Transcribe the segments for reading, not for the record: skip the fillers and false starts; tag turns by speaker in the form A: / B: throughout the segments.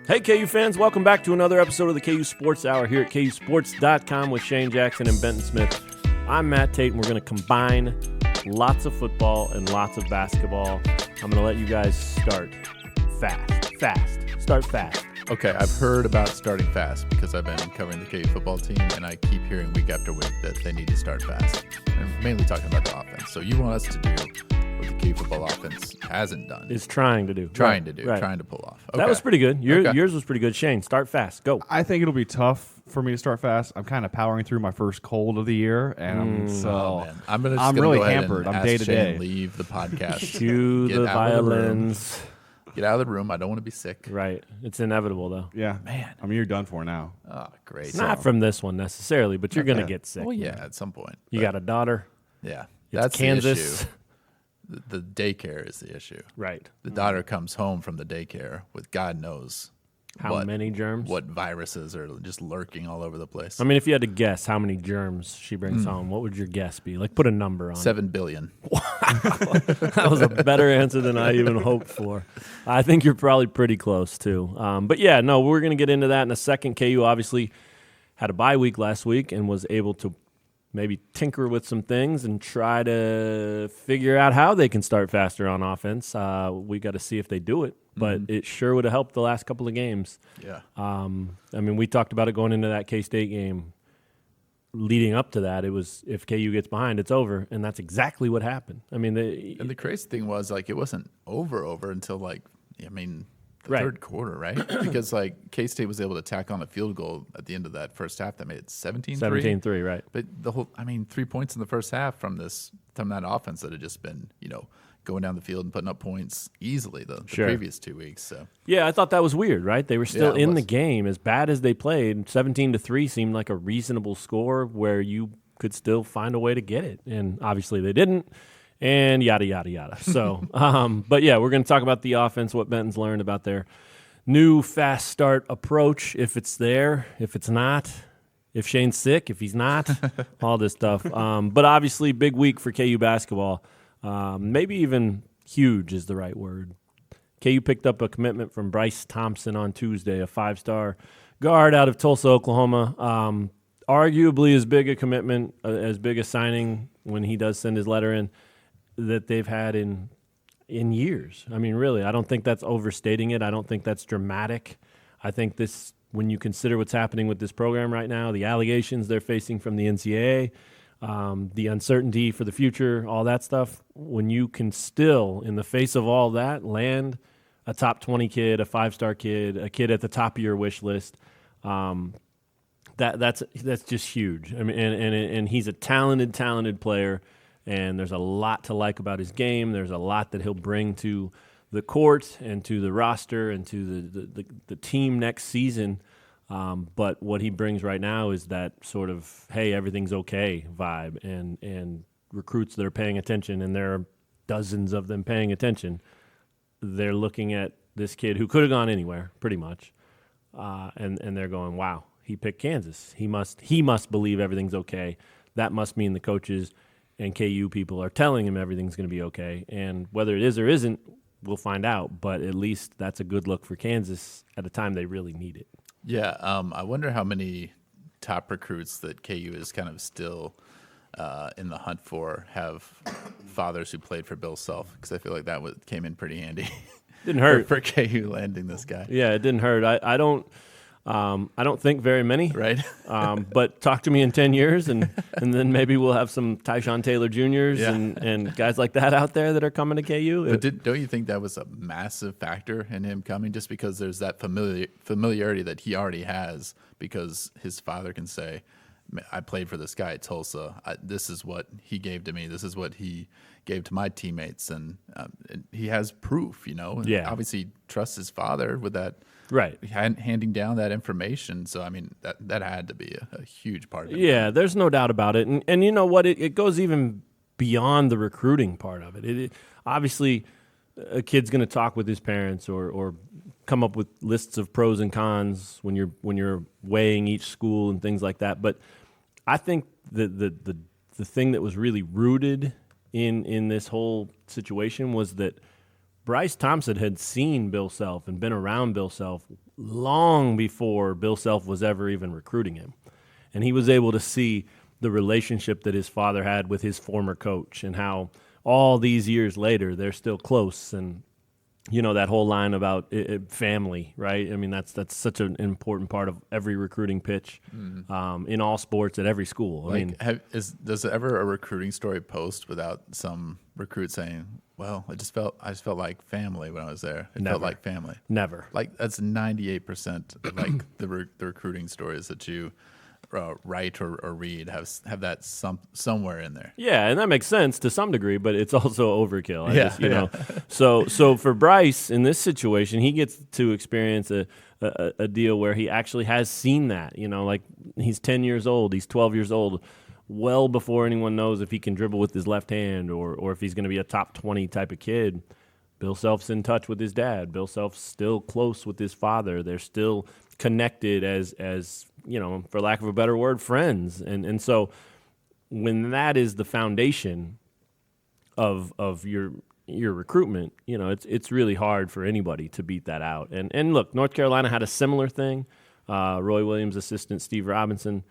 A: Hey, KU fans, welcome back to another episode of the KU Sports Hour here at KUsports.com with Shane Jackson and Benton Smith. I'm Matt Tate, and we're going to combine lots of football and lots of basketball. I'm going to let you guys start Start fast.
B: Okay, I've heard about starting fast because I've been covering the KU football team, and I keep hearing week after week that they need to start fast. I'm mainly talking about the offense. So you want us to do what the KU football offense hasn't done.
A: Is trying to do.
B: Trying to pull off. Okay.
A: That was pretty good. Yours was pretty good. Shane, start fast. Go.
C: I think it'll be tough for me to start fast. I'm kind of powering through my first cold of the year, and
B: I'm
C: really
B: go ahead
C: hampered.
B: And
C: I'm
B: ask
C: day to
B: Shane
C: day.
B: Leave the podcast.
A: Cue the violins.
B: Get out of the room. I don't want to be sick.
A: Right. It's inevitable, though.
C: Yeah,
B: man.
C: I mean, you're done for now.
B: Oh, great.
A: Not from this one necessarily, but you're going to get sick.
B: Well, yeah, at some point.
A: You got a daughter.
B: Yeah,
A: that's Kansas.
B: The issue. The daycare is the issue.
A: Right.
B: The daughter comes home from the daycare with God knows
A: how many germs,
B: what viruses are just lurking all over the place.
A: I mean, if you had to guess how many germs she brings home, what would your guess be? Like, put a number on
B: 7 billion.
A: Wow. That was a better answer than I even hoped for. I think you're probably pretty close, too. But, yeah, no, we're going to get into that in a second. KU obviously had a bye week last week and was able to maybe tinker with some things and try to figure out how they can start faster on offense. We got to see if they do it, but it sure would have helped the last couple of games.
B: Yeah.
A: I mean, we talked about it going into that K-State game. Leading up to that, it was if KU gets behind, it's over, and that's exactly what happened. I mean,
B: and the crazy thing was, like, it wasn't over until, like, the third quarter, right? Because, like, K-State was able to tack on a field goal at the end of that first half that made it 17-3.
A: 17-3, right.
B: But 3 points in the first half from that offense that had just been, going down the field and putting up points easily the previous 2 weeks. So
A: yeah, I thought that was weird, right? They were still in the game. As bad as they played, 17-3 seemed like a reasonable score where you could still find a way to get it. And obviously they didn't. And yada, yada, yada. So, but yeah, we're going to talk about the offense, what Benton's learned about their new fast start approach, if it's there, if it's not, if Shane's sick, if he's not, all this stuff. But obviously, big week for KU basketball. Maybe even huge is the right word. KU picked up a commitment from Bryce Thompson on Tuesday, a 5-star guard out of Tulsa, Oklahoma. Arguably as big a commitment, as big a signing when he does send his letter in, that they've had in years. I mean, really, I don't think that's overstating it. I don't think that's dramatic. I think this, when you consider what's happening with this program right now, the allegations they're facing from the NCAA, the uncertainty for the future, all that stuff, when you can still, in the face of all that, land a top 20 kid, a 5-star kid, a kid at the top of your wish list, that's just huge. I mean, and he's a talented player. And there's a lot to like about his game. There's a lot that he'll bring to the court and to the roster and to the team next season. But what he brings right now is that sort of, hey, everything's okay vibe. And recruits that are paying attention, and there are dozens of them paying attention, they're looking at this kid who could have gone anywhere, pretty much, and they're going, wow, he picked Kansas. He must believe everything's okay. That must mean the coaches and KU people are telling him everything's going to be okay. And whether it is or isn't, we'll find out. But at least that's a good look for Kansas at a time they really need it.
B: Yeah, I wonder how many top recruits that KU is kind of still in the hunt for have fathers who played for Bill Self, because I feel like that came in pretty handy.
A: Didn't hurt.
B: for KU landing this guy.
A: Yeah, it didn't hurt. I don't think very many.
B: Right.
A: But talk to me in 10 years, and then maybe we'll have some Tyshawn Taylor Jr.'s and guys like that out there that are coming to KU.
B: But don't you think that was a massive factor in him coming, just because there's that familiarity that he already has, because his father can say, I played for this guy at Tulsa. This is what he gave to me. This is what he gave to my teammates. And he has proof, And obviously trusts his father with that.
A: Right.
B: Handing down that information. So, I mean, that had to be a huge part of it.
A: Yeah, there's no doubt about it. And you know what? It goes even beyond the recruiting part of it. Obviously, a kid's going to talk with his parents or come up with lists of pros and cons when you're weighing each school and things like that. But I think the thing that was really rooted in this whole situation was that Bryce Thompson had seen Bill Self and been around Bill Self long before Bill Self was ever even recruiting him. And he was able to see the relationship that his father had with his former coach and how all these years later they're still close. And, you know, that whole line about family, right? I mean, that's such an important part of every recruiting pitch in all sports at every school.
B: Does ever a recruiting story post without some recruit saying, well, I just felt like family when I was there. It felt like family.
A: Never.
B: Like that's 98% of like the recruiting stories that you write or read have that somewhere in there.
A: Yeah, and that makes sense to some degree, but it's also overkill. You know. So for Bryce in this situation, he gets to experience a deal where he actually has seen that. You know, like he's 10 years old, he's 12 years old, well before anyone knows if he can dribble with his left hand or if he's going to be a top 20 type of kid. Bill Self's in touch with his dad. Bill Self's still close with his father. They're still connected as you know, for lack of a better word, friends. And so when that is the foundation of your recruitment, you know, it's really hard for anybody to beat that out. And look, North Carolina had a similar thing. Roy Williams' assistant, Steve Robinson,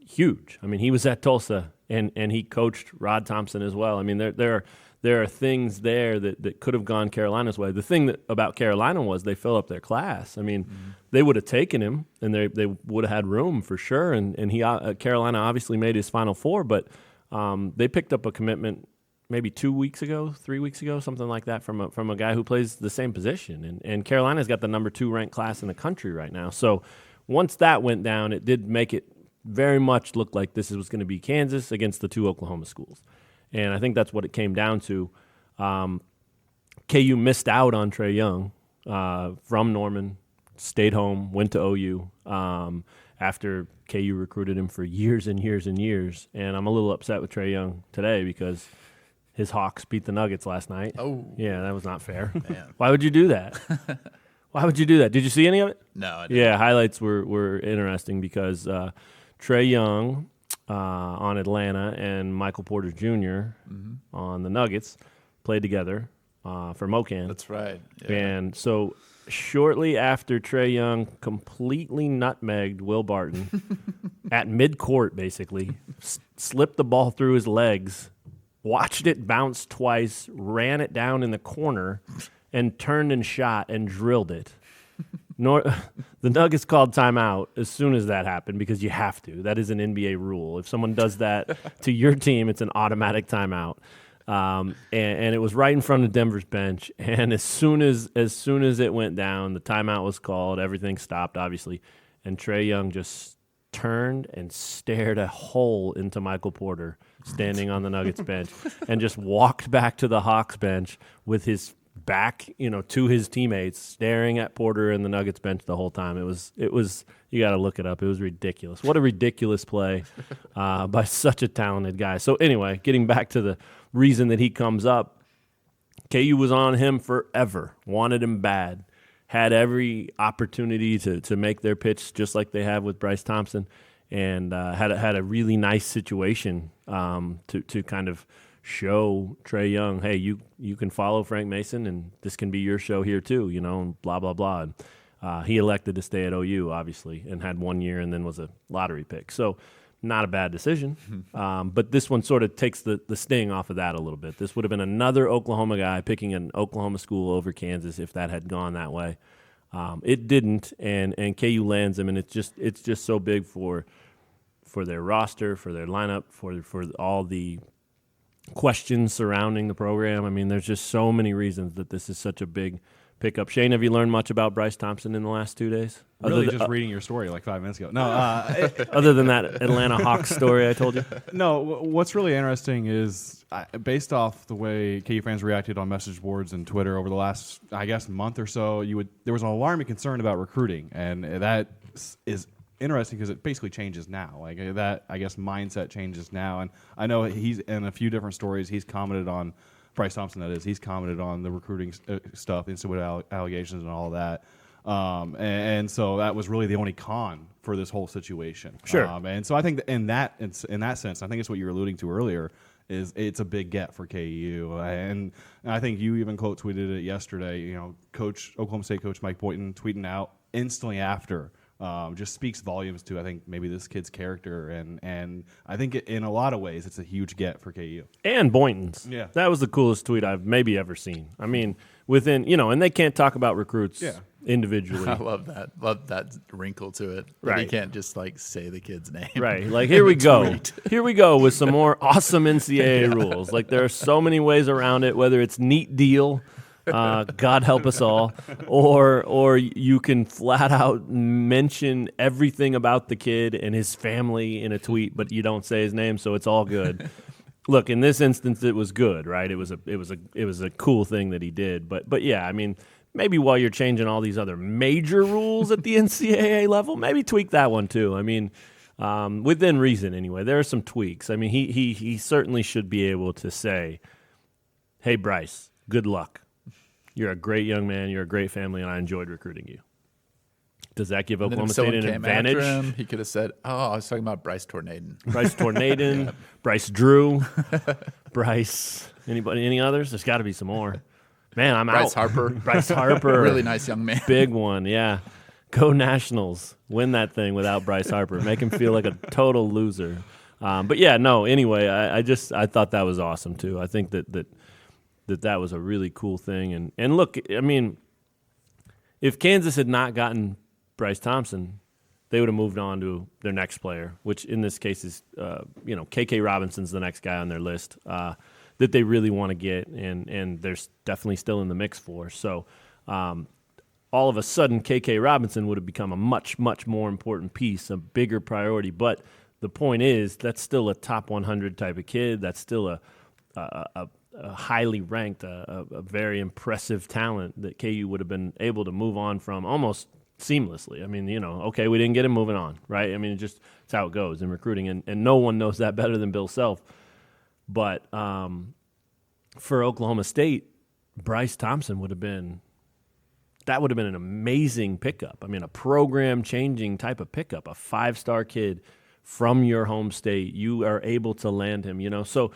A: huge. I mean, he was at Tulsa and he coached Rod Thompson as well. I mean, there are things there that could have gone Carolina's way. The thing about Carolina was they fill up their class. I mean, they would have taken him, and they would have had room for sure. And Carolina obviously made his Final Four, but they picked up a commitment maybe 3 weeks ago, something like that, from a guy who plays the same position. And Carolina's got the number 2 ranked class in the country right now. So once that went down, it did make it very much look like this was going to be Kansas against the 2 Oklahoma schools. And I think that's what it came down to. KU missed out on Trae Young from Norman, stayed home, went to OU after KU recruited him for years and years and years. And I'm a little upset with Trae Young today because his Hawks beat the Nuggets last night.
B: Oh.
A: Yeah, that was not fair.
B: Man.
A: Why would you do that? Why would you do that? Did you see any of it?
B: No, I didn't.
A: Yeah, highlights were interesting because Trae Young on Atlanta and Michael Porter Jr. On the Nuggets played together for MoKan.
B: That's right. Yeah.
A: And so shortly after Trae Young completely nutmegged Will Barton at midcourt, basically, slipped the ball through his legs, watched it bounce twice, ran it down in the corner, and turned and shot and drilled it. The Nuggets called timeout as soon as that happened because you have to. That is an NBA rule. If someone does that to your team, it's an automatic timeout. And it was right in front of Denver's bench. And as soon as it went down, the timeout was called. Everything stopped, obviously. And Trae Young just turned and stared a hole into Michael Porter standing on the Nuggets bench and just walked back to the Hawks bench with his back, to his teammates, staring at Porter and the Nuggets bench the whole time. It was. You got to look it up. It was ridiculous. What a ridiculous play by such a talented guy. So anyway, getting back to the reason that he comes up, KU was on him forever. Wanted him bad. Had every opportunity to make their pitch just like they have with Bryce Thompson, and had a really nice situation to kind of show Trae Young, hey, you can follow Frank Mason, and this can be your show here too, and blah, blah, blah. And he elected to stay at OU, obviously, and had 1 year and then was a lottery pick. So not a bad decision. But this one sort of takes the sting off of that a little bit. This would have been another Oklahoma guy picking an Oklahoma school over Kansas if that had gone that way. It didn't, and KU lands him, and it's just so big for their roster, for their lineup, for all the questions surrounding the program. I mean, there's just so many reasons that this is such a big pickup. Shane, have you learned much about Bryce Thompson in the last 2 days?
C: Really, just reading your story like 5 minutes ago. No,
A: other than that Atlanta Hawks story I told you.
C: No, what's really interesting is based off the way KU fans reacted on message boards and Twitter over the last, I guess, month or so, there was an alarming concern about recruiting, and that is interesting because it basically changes now. Like that, I guess, mindset changes now. And I know he's in a few different stories. He's commented on Bryce Thompson. That is, he's commented on the recruiting stuff, Institute allegations, and all of that. And so that was really the only con for this whole situation.
A: Sure.
C: And so I think that in that sense, I think it's what you were alluding to earlier. it's a big get for KU. And I think you even quote tweeted it yesterday. Oklahoma State coach Mike Boynton tweeting out instantly after. Just speaks volumes to, I think, maybe this kid's character. And I think in a lot of ways, it's a huge get for KU.
A: And Boynton's.
C: Yeah.
A: That was the coolest tweet I've maybe ever seen. I mean, within, and they can't talk about recruits individually.
B: I love that. Love that wrinkle to it.
A: Right.
B: You can't just say the kid's name.
A: Right. Like, here we go. Here we go with some more awesome NCAA rules. Like, there are so many ways around it, whether it's neat deal, God help us all, or you can flat out mention everything about the kid and his family in a tweet, but you don't say his name, so it's all good. Look, in this instance, it was good, right? It was a cool thing that he did, but yeah, I mean, maybe while you're changing all these other major rules at the NCAA level, maybe tweak that one too. I mean, within reason anyway. There are some tweaks. I mean, he certainly should be able to say, "Hey, Bryce, good luck. You're a great young man. You're a great family, and I enjoyed recruiting you." Does that give Oklahoma State an advantage?
B: Him, he could have said, "Oh, I was talking about Bryce Tornaden."
A: Bryce Tornaden, Bryce Drew, Bryce. Anybody? Any others? There's got to be some more. Man, I'm
B: Bryce
A: out.
B: Harper.
A: Bryce Harper.
B: Really nice young man.
A: Big one, yeah. Go Nationals. Win that thing without Bryce Harper. Make him feel like a total loser. But yeah, no. Anyway, I thought that was awesome too. I think that was a really cool thing. And look, I mean, if Kansas had not gotten Bryce Thompson, they would have moved on to their next player, which in this case is, KK Robinson's the next guy on their list that they really want to get, and they're definitely still in the mix for. So all of a sudden, KK Robinson would have become a much, much more important piece, a bigger priority. But the point is, that's still a top 100 type of kid. That's still a highly ranked, a very impressive talent that KU would have been able to move on from almost seamlessly. I mean, okay, we didn't get him, moving on, right? I mean, it's how it goes in recruiting, and no one knows that better than Bill Self. But for Oklahoma State, Bryce Thompson would have been an amazing pickup. I mean, a program-changing type of pickup, a 5-star kid from your home state. You are able to land him, So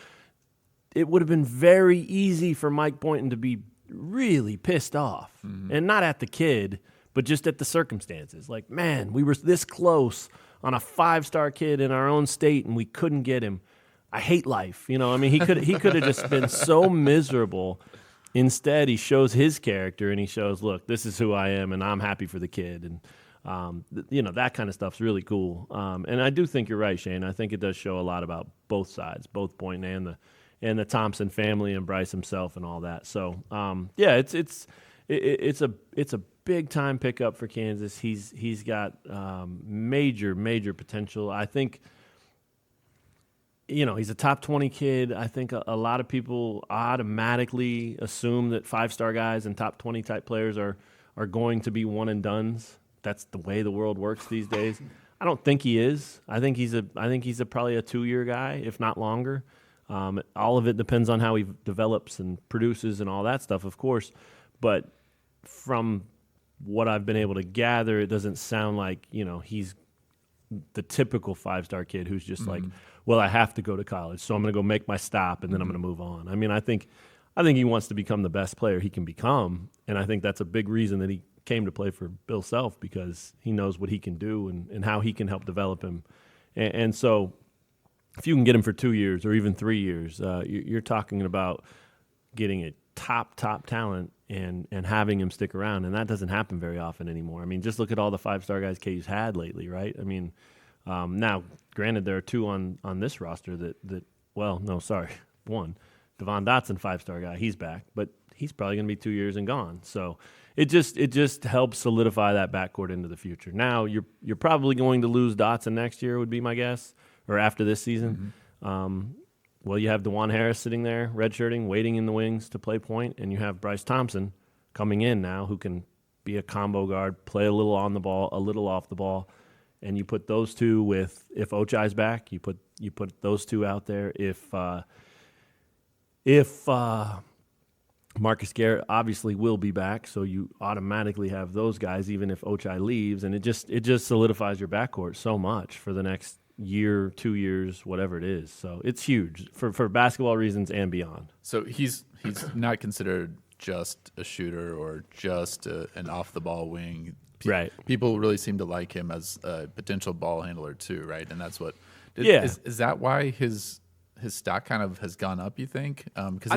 A: it would have been very easy for Mike Boynton to be really pissed off, and not at the kid, but just at the circumstances. Like, man, we were this close on a 5-star kid in our own state, and we couldn't get him. I hate life. I mean, he could have just been so miserable. Instead, he shows his character, and he shows, look, this is who I am, and I'm happy for the kid. And, that kind of stuff's really cool. And I do think you're right, Shane. I think it does show a lot about both sides, both Boynton and the Thompson family and Bryce himself and all that. So, it's a big time pickup for Kansas. He's got major potential. I think he's a top 20 kid. I think a lot of people automatically assume that 5-star guys and top 20 type players are going to be one and dones. That's the way the world works these days. I don't think he is. I think he's probably a 2-year guy, if not longer. All of it depends on how he develops and produces and all that stuff, of course. But from what I've been able to gather, it doesn't sound like, he's the typical 5-star kid who's just like, well, I have to go to college, so I'm going to go make my stop, and then I'm going to move on. I mean, I think he wants to become the best player he can become, and I think that's a big reason that he came to play for Bill Self, because he knows what he can do and how he can help develop him. And so if you can get him for 2 years or even 3 years, you're talking about getting a top talent and having him stick around, and that doesn't happen very often anymore. I mean, just look at all the 5-star guys KU's had lately, right? I mean, now, granted, there are 2 on this roster one. Devon Dotson, 5-star guy, he's back, but he's probably going to be 2 years and gone. So it just helps solidify that backcourt into the future. Now, you're probably going to lose Dotson next year, would be my guess, or after this season. Well, you have DeJuan Harris sitting there, redshirting, waiting in the wings to play point, and you have Bryce Thompson coming in now, who can be a combo guard, play a little on the ball, a little off the ball, and you put those two with, if Ochai's back, you put those two out there. If Marcus Garrett obviously will be back, so you automatically have those guys, even if Ochai leaves, and it just solidifies your backcourt so much for the next year, 2 years, whatever it is. So it's huge for basketball reasons and beyond.
B: So he's not considered just a shooter or just an off-the-ball wing.
A: Right.
B: People really seem to like him as a potential ball handler too, right? And that's what. Is that why his stock kind of has gone up? You think? Because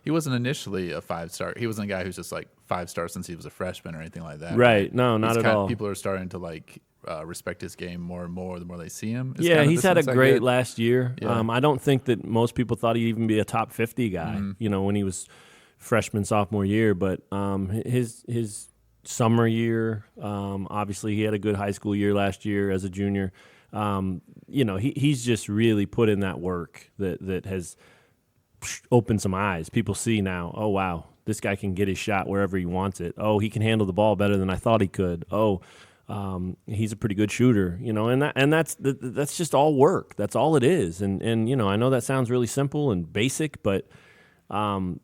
B: he wasn't initially a 5-star. He wasn't a guy who's just like 5-star since he was a freshman or anything like that.
A: Right? No, not at all.
B: People are starting to like respect his game more and more the more they see him.
A: He's had a great last year. Yeah. I don't think that most people thought he'd even be a top 50 guy. Mm-hmm. When he was freshman, sophomore year, but his summer year, obviously he had a good high school year last year as a junior. He's just really put in that work that has opened some eyes. People see now, oh, wow, this guy can get his shot wherever he wants it. Oh, he can handle the ball better than I thought he could. Oh, he's a pretty good shooter, and that's just all work. That's all it is. And I know that sounds really simple and basic, but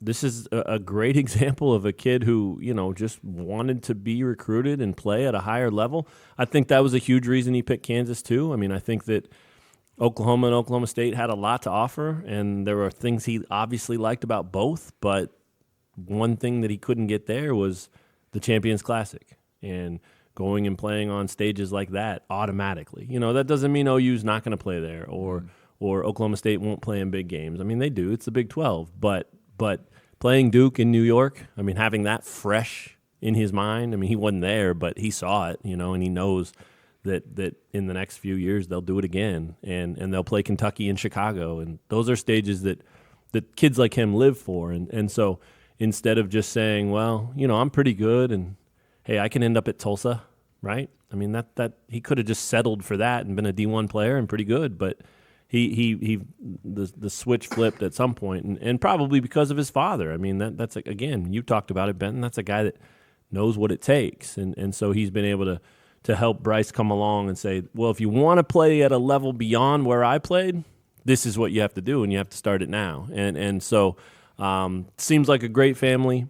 A: this is a great example of a kid who, just wanted to be recruited and play at a higher level. I think that was a huge reason he picked Kansas too. I mean, I think that Oklahoma and Oklahoma State had a lot to offer, and there were things he obviously liked about both, but one thing that he couldn't get there was the Champions Classic and going and playing on stages like that automatically. That doesn't mean OU's not going to play there or Oklahoma State won't play in big games. I mean, they do. It's the Big 12. But playing Duke in New York, I mean, having that fresh in his mind, I mean, he wasn't there, but he saw it, and he knows that in the next few years they'll do it again, and they'll play Kentucky and Chicago. And those are stages that kids like him live for. And so instead of just saying, well, I'm pretty good and, hey, I can end up at Tulsa, right? I mean, that he could have just settled for that and been a D1 player and pretty good, but the switch flipped at some point, and probably because of his father. I mean, that's again, you talked about it, Benton. That's a guy that knows what it takes, and so he's been able to help Bryce come along and say, well, if you want to play at a level beyond where I played, this is what you have to do, and you have to start it now. And so seems like a great family,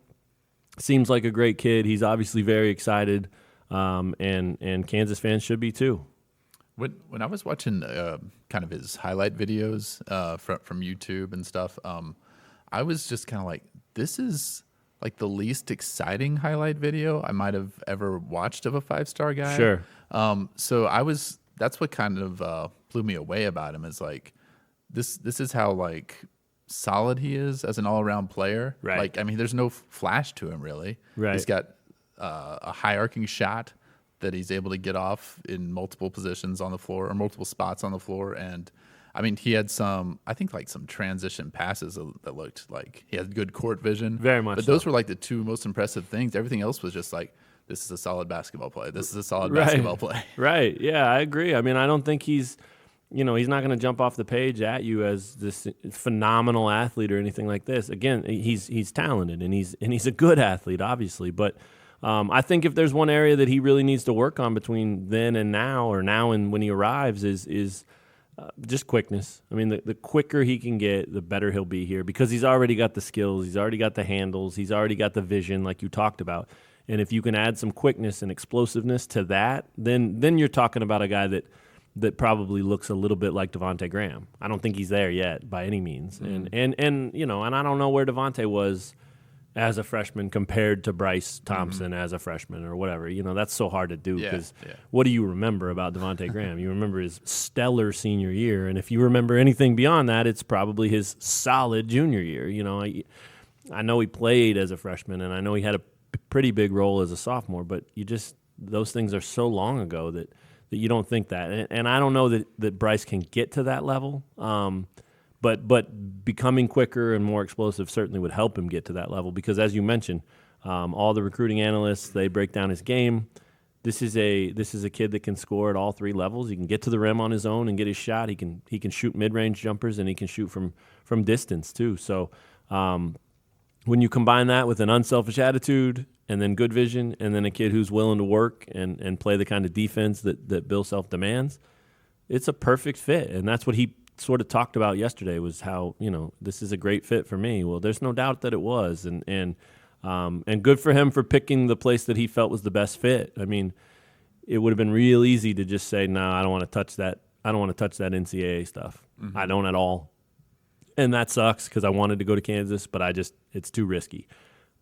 A: seems like a great kid. He's obviously very excited, and Kansas fans should be too.
B: When I was watching kind of his highlight videos from YouTube and stuff, I was just kind of like, this is like the least exciting highlight video I might have ever watched of a 5-star guy.
A: Sure.
B: So that's what kind of blew me away about him, is like, this is how like solid he is as an all-around player.
A: Right.
B: Like, I mean, there's no flash to him really.
A: Right.
B: He's got a high arcing shot that he's able to get off in multiple positions on the floor or multiple spots on the floor. And I mean, he had some transition passes that looked like he had good court vision.
A: Very much.
B: But those were like the two most impressive things. Everything else was just like, this is a solid basketball play. This is a solid basketball play.
A: Right. Yeah, I agree. I mean, I don't think he's not going to jump off the page at you as this phenomenal athlete or anything like this. Again, he's talented and he's a good athlete, obviously, but I think if there's one area that he really needs to work on between then and now, or now and when he arrives, is just quickness. I mean, the quicker he can get, the better he'll be here, because he's already got the skills, he's already got the handles, he's already got the vision, like you talked about. And if you can add some quickness and explosiveness to that, then you're talking about a guy that probably looks a little bit like Devontae Graham. I don't think he's there yet by any means. Mm. And I don't know where Devontae was as a freshman compared to Bryce Thompson as a freshman or whatever. That's so hard to do, because what do you remember about Devontae Graham? You remember his stellar senior year, and if you remember anything beyond that, it's probably his solid junior year. I know he played as a freshman, and I know he had a pretty big role as a sophomore, but those things are so long ago that you don't think that. And I don't know that Bryce can get to that level, But becoming quicker and more explosive certainly would help him get to that level, because, as you mentioned, all the recruiting analysts, they break down his game. This is a kid that can score at all three levels. He can get to the rim on his own and get his shot. He can shoot mid-range jumpers, and he can shoot from distance too. So when you combine that with an unselfish attitude and then good vision, and then a kid who's willing to work and play the kind of defense that Bill Self demands, it's a perfect fit. And that's what he sort of talked about yesterday, was how, this is a great fit for me. Well, there's no doubt that it was, and good for him for picking the place that he felt was the best fit. I mean, it would have been real easy to just say, no, I don't want to touch that I don't want to touch that NCAA stuff. I don't at all. And that sucks because I wanted to go to Kansas, but it's too risky.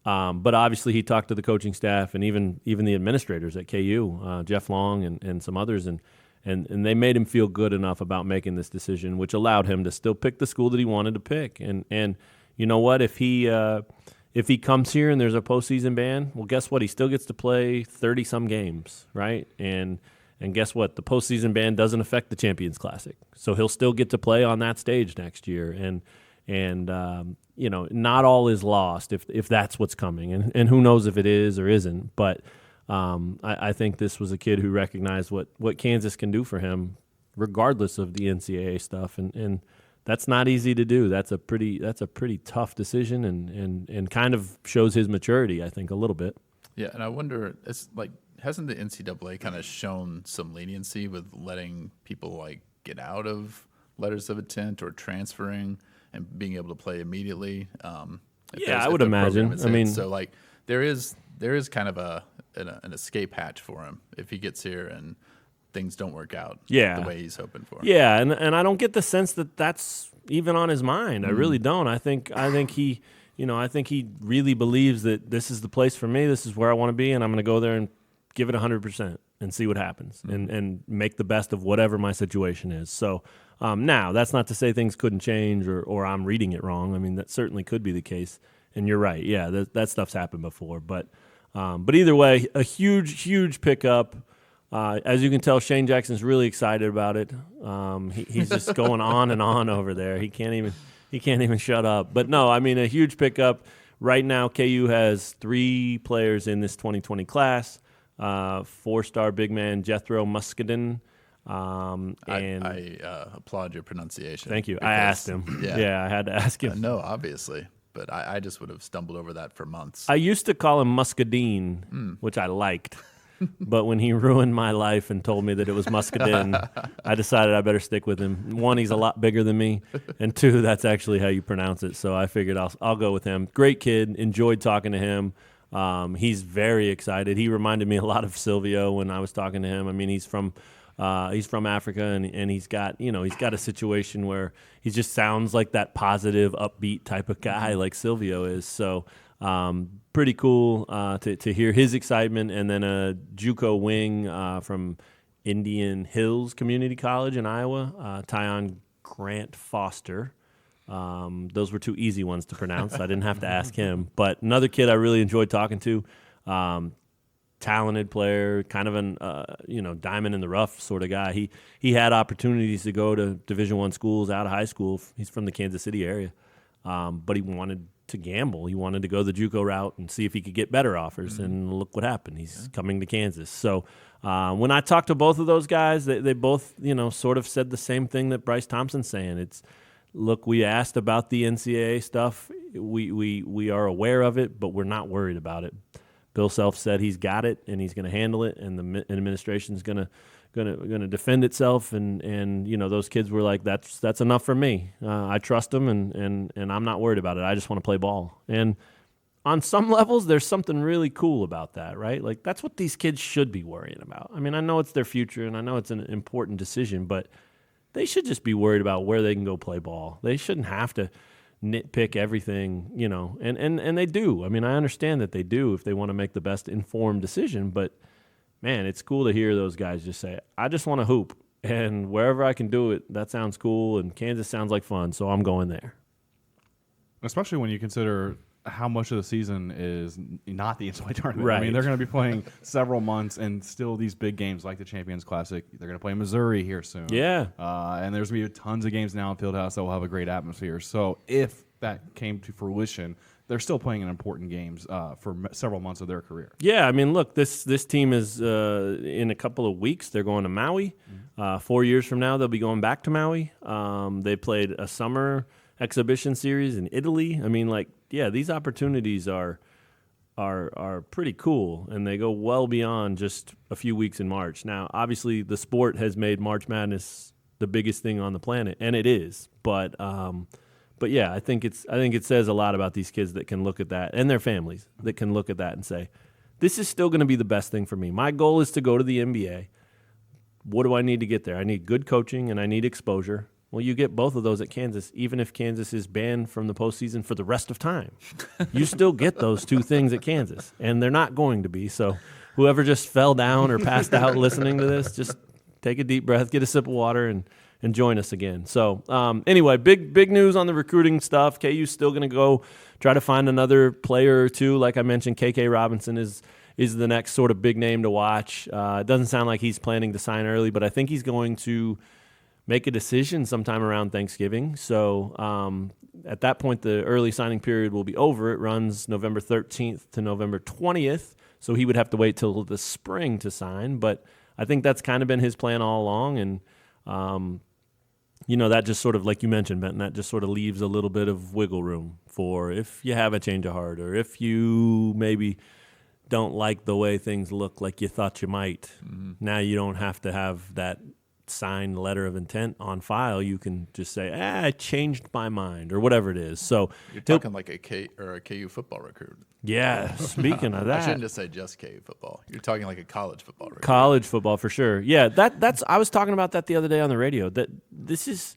A: But obviously he talked to the coaching staff and even the administrators at KU, Jeff Long and some others, and they made him feel good enough about making this decision, which allowed him to still pick the school that he wanted to pick. And you know what? If he comes here and there's a postseason ban, well, guess what? He still gets to play 30-some games, right? And guess what? The postseason ban doesn't affect the Champions Classic, so he'll still get to play on that stage next year. And not all is lost if that's what's coming, and who knows if it is or isn't. But I think this was a kid who recognized what Kansas can do for him, regardless of the NCAA stuff, and that's not easy to do. That's a pretty tough decision, and kind of shows his maturity, I think, a little bit.
B: Yeah, and I wonder, it's like, hasn't the NCAA kind of shown some leniency with letting people like get out of letters of intent or transferring and being able to play immediately?
A: I would imagine. I mean,
B: so like there is kind of an escape hatch for him if he gets here and things don't work out the way he's hoping for.
A: Yeah, and I don't get the sense that that's even on his mind. I really don't. I think he, I think he really believes that this is the place for me. This is where I want to be, and I'm going to go there and give it 100% and see what happens and make the best of whatever my situation is. So now, that's not to say things couldn't change or I'm reading it wrong. I mean, that certainly could be the case. And you're right. Yeah, that stuff's happened before. But either way, a huge, huge pickup. As you can tell, Shane Jackson's really excited about it. He's just going on and on over there. He can't even shut up. But no, I mean, a huge pickup. Right now, KU has 3 players in this 2020 class. 4-star big man Jethro Muscadin.
B: I applaud your pronunciation.
A: Thank you. I asked him. Yeah, I had to ask him.
B: No, obviously. But I just would have stumbled over that for months.
A: I used to call him Muscadine, which I liked. But when he ruined my life and told me that it was Muscadin, I decided I better stick with him. 1, he's a lot bigger than me. And 2, that's actually how you pronounce it. So I figured I'll go with him. Great kid. Enjoyed talking to him. He's very excited. He reminded me a lot of Silvio when I was talking to him. I mean, he's from Africa, and he's got a situation where he just sounds like that positive, upbeat type of guy like Silvio is. So pretty cool to hear his excitement. And then a JUCO wing from Indian Hills Community College in Iowa, Tyon Grant Foster. Those were 2 easy ones to pronounce. I didn't have to ask him. But another kid I really enjoyed talking to, talented player, kind of an diamond in the rough sort of guy. He had opportunities to go to Division I schools out of high school. He's from the Kansas City area, but he wanted to gamble. He wanted to go the JUCO route and see if he could get better offers. And look what happened. He's coming to Kansas. So when I talked to both of those guys, they both sort of said the same thing that Bryce Thompson's saying. Look, we asked about the NCAA stuff. We are aware of it, but we're not worried about it. Bill Self said he's got it and he's going to handle it, and the administration's going to defend itself. And those kids were like, that's enough for me. I trust them, and I'm not worried about it. I just want to play ball. And on some levels, there's something really cool about that, right? Like, that's what these kids should be worrying about. I mean, I know it's their future, and I know it's an important decision, but they should just be worried about where they can go play ball. They shouldn't have to nitpick everything, and they do. I mean, I understand that they do if they want to make the best informed decision, but man, it's cool to hear those guys just say, I just want to hoop, and wherever I can do it, that sounds cool, and Kansas sounds like fun, so I'm going there.
C: Especially when you consider how much of the season is not the NCAA tournament.
A: Right.
C: I mean, they're going to be playing several months, and still these big games like the Champions Classic. They're going to play Missouri here soon.
A: Yeah.
C: And there's going to be tons of games now in Fieldhouse that will have a great atmosphere. So if that came to fruition, they're still playing in important games for several months of their career.
A: Yeah, I mean, look, this team is in a couple of weeks. They're going to Maui. 4 years from now, they'll be going back to Maui. They played a summer exhibition series in Italy. I mean, these opportunities are pretty cool, and they go well beyond just a few weeks in March. Now, obviously, the sport has made March Madness the biggest thing on the planet, and it is. But yeah, I think it says a lot about these kids that can look at that, and their families that can look at that and say, this is still going to be the best thing for me. My goal is to go to the NBA, what do I need to get there? I need good coaching and I need exposure. Well, you get both of those at Kansas, even if Kansas is banned from the postseason for the rest of time. You still get those two things at Kansas, and they're not going to be. So whoever just fell down or passed out listening to this, just take a deep breath, get a sip of water, and join us again. So anyway, big news on the recruiting stuff. KU's still going to go try to find another player or two. Like I mentioned, KK Robinson is the next sort of big name to watch. It doesn't sound like he's planning to sign early, but I think he's going to make a decision sometime around Thanksgiving. So at that point, the early signing period will be over. It runs November 13th to November 20th, so he would have to wait till the spring to sign. But I think that's kind of been his plan all along, and that just sort of, like you mentioned, Benton, that just sort of leaves a little bit of wiggle room for if you have a change of heart or if you maybe don't like the way things look like you thought you might. Mm-hmm. Now you don't have to have that signed letter of intent on file. You can just say, I changed my mind or whatever it is. So
B: you're talking like a KU football recruit.
A: Yeah, speaking of that.
B: I shouldn't just say just KU football. You're talking like a college football recruit.
A: College football for sure. Yeah, that's I was talking about that the other day on the radio. That's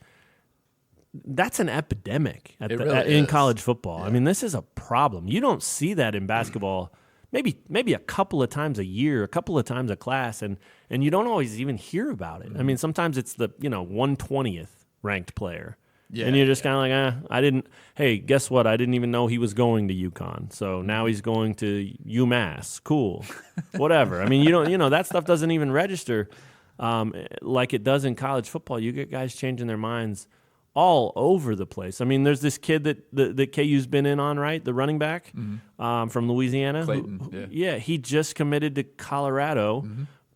A: an epidemic in college football. Yeah. I mean, this is a problem. You don't see that in basketball. Maybe a couple of times a year, a couple of times a class, and you don't always even hear about it. Mm-hmm. I mean, sometimes it's the 120th ranked player, and you're just kind of like, hey, guess what? I didn't even know he was going to UConn, so now he's going to UMass. Cool, whatever. I mean, that stuff doesn't even register like it does in college football. You get guys changing their minds all over the place. I mean, there's this kid that KU's been in on, right? The running back from Louisiana.
B: Clayton,
A: he just committed to Colorado,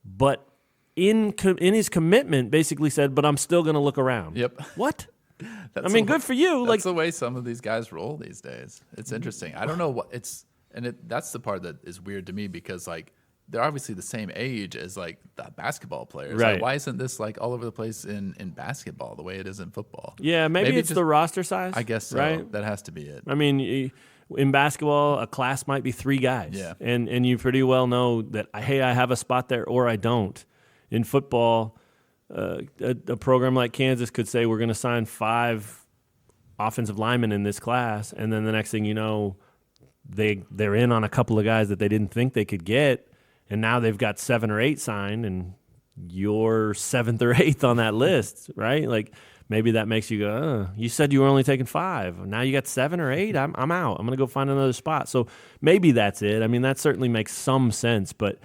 A: but in his commitment basically said, but I'm still going to look around.
B: Yep.
A: What? Good for you.
B: That's the way some of these guys roll these days. It's interesting. I don't know what that's the part that is weird to me because, like, they're obviously the same age as like the basketball players.
A: Right.
B: Like, why isn't this like all over the place in basketball the way it is in football?
A: Yeah, maybe it's the roster size.
B: I guess so.
A: Right?
B: That has to be it.
A: I mean, in basketball, a class might be 3 guys.
B: Yeah.
A: And you pretty well know that, hey, I have a spot there or I don't. In football, a program like Kansas could say we're going to sign 5 offensive linemen in this class, and then the next thing you know, they're in on a couple of guys that they didn't think they could get. And now they've got 7 or 8 signed, and you're 7th or 8th on that list, right? Like maybe that makes you go, you said you were only taking 5. Now you got 7 or 8. I'm out. I'm going to go find another spot. So maybe that's it. I mean, that certainly makes some sense, but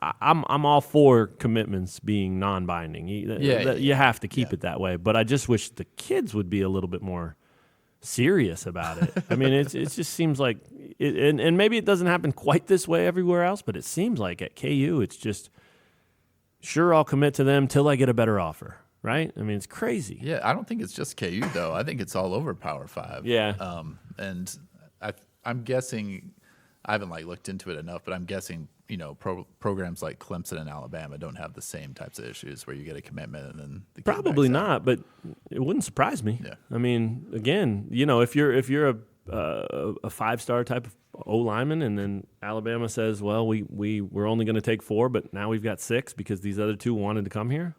A: I'm all for commitments being non-binding. You have to keep it that way. But I just wish the kids would be a little bit more serious about it. I mean, it just seems like, and maybe it doesn't happen quite this way everywhere else, but it seems like at KU, it's just, sure, I'll commit to them till I get a better offer, right? I mean, it's crazy.
B: Yeah, I don't think it's just KU, though. I think it's all over Power 5.
A: Yeah.
B: And I'm guessing, I haven't looked into it enough, but I'm guessing, programs like Clemson and Alabama don't have the same types of issues where you get a commitment and then the
A: probably not, but it wouldn't surprise me.
B: Yeah.
A: I mean, again, if you're a 5-star type of O lineman, and then Alabama says, well, we're only going to take 4, but now we've got 6 because these other 2 wanted to come here.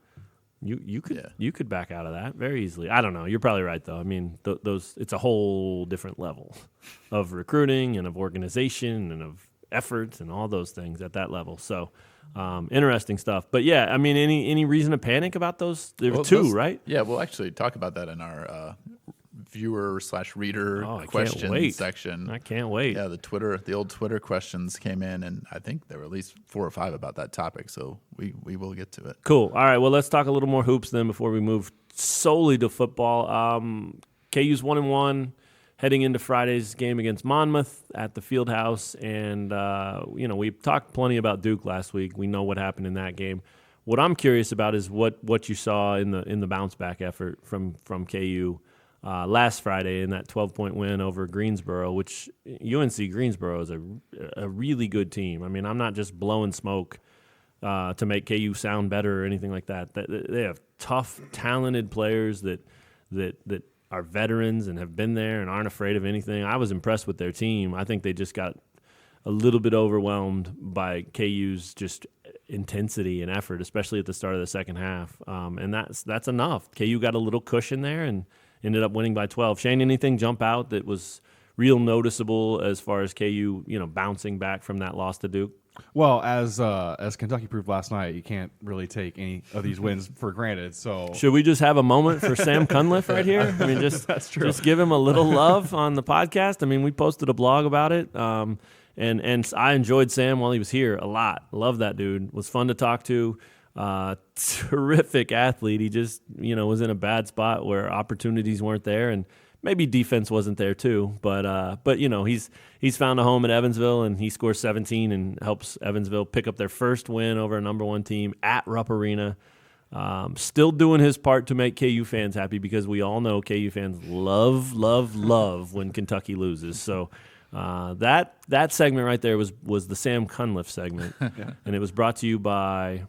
A: You could back out of that very easily. I don't know. You're probably right though. I mean, it's a whole different level of recruiting and of organization and of efforts and all those things at that level. So interesting stuff. But yeah, I mean, any reason to panic about those? There were 2, right?
B: Yeah, we'll actually talk about that in our viewer/reader questions section.
A: I can't wait.
B: Yeah, the old Twitter questions came in, and I think there were at least 4 or 5 about that topic. So we will get to it.
A: Cool. All right. Well, let's talk a little more hoops then before we move solely to football. KU's 1-1. Heading into Friday's game against Monmouth at the Fieldhouse, and we talked plenty about Duke last week. We know what happened in that game. What I'm curious about is what you saw in the bounce back effort from KU last Friday in that 12-point win over Greensboro, which UNC Greensboro is a really good team. I mean, I'm not just blowing smoke to make KU sound better or anything like that. They have tough, talented players that are veterans and have been there and aren't afraid of anything. I was impressed with their team. I think they just got a little bit overwhelmed by KU's just intensity and effort, especially at the start of the second half. And that's enough. KU got a little cushion there and ended up winning by 12. Shane, anything jump out that was real noticeable as far as KU, bouncing back from that loss to Duke?
C: Well, as Kentucky proved last night, you can't really take any of these wins for granted. So
A: should we just have a moment for Sam Cunliffe right here? I mean,
C: that's true.
A: Just give him a little love on the podcast. I mean, we posted a blog about it, and I enjoyed Sam while he was here a lot. Love that dude. Was fun to talk to. Terrific athlete. He just was in a bad spot where opportunities weren't there, and maybe defense wasn't there too, but he's found a home at Evansville, and he scores 17 and helps Evansville pick up their first win over a number 1 team at Rupp Arena. Still doing his part to make KU fans happy, because we all know KU fans love when Kentucky loses. So that segment right there was the Sam Cunliffe segment, and it was brought to you by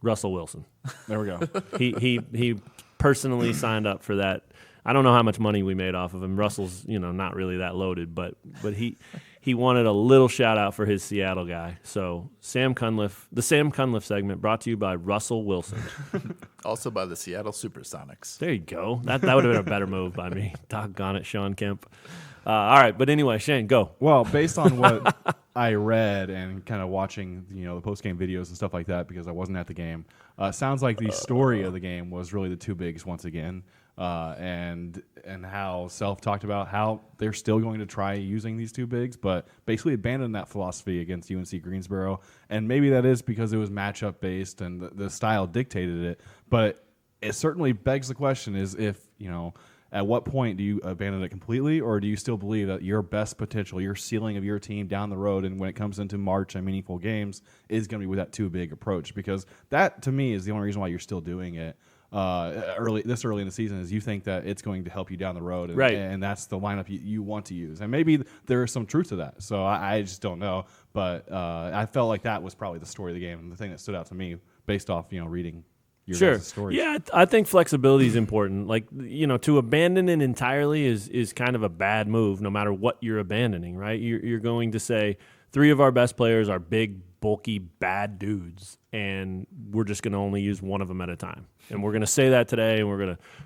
A: Russell Wilson.
C: There we go.
A: He personally signed up for that. I don't know how much money we made off of him. Russell's, not really that loaded, but he wanted a little shout out for his Seattle guy. So the Sam Cunliffe segment brought to you by Russell Wilson.
B: Also by the Seattle Supersonics.
A: There you go. That would have been a better move by me. Doggone it, Sean Kemp. All right, but anyway, Shane, go.
C: Well, based on what I read and kind of watching, the post-game videos and stuff like that, because I wasn't at the game, sounds like the story of the game was really the two bigs once again, and how Self talked about how they're still going to try using these two bigs, but basically abandoned that philosophy against UNC Greensboro. And maybe that is because it was matchup based and the style dictated it. But it certainly begs the question: is if at what point do you abandon it completely, or do you still believe that your best potential, your ceiling of your team down the road, and when it comes into March and meaningful games, is going to be with that two-big approach? Because that, to me, is the only reason why you're still doing it early in the season, is you think that it's going to help you down the road, and,
A: right.
C: And that's the lineup you want to use. And maybe there is some truth to that. So I just don't know. But I felt like that was probably the story of the game and the thing that stood out to me based off, reading your guys' stories.
A: Yeah, I think flexibility is important. Like, to abandon it entirely is kind of a bad move, no matter what you're abandoning, right? You're going to say 3 of our best players are big, bulky, bad dudes, and we're just going to only use one of them at a time. And we're going to say that today, and we're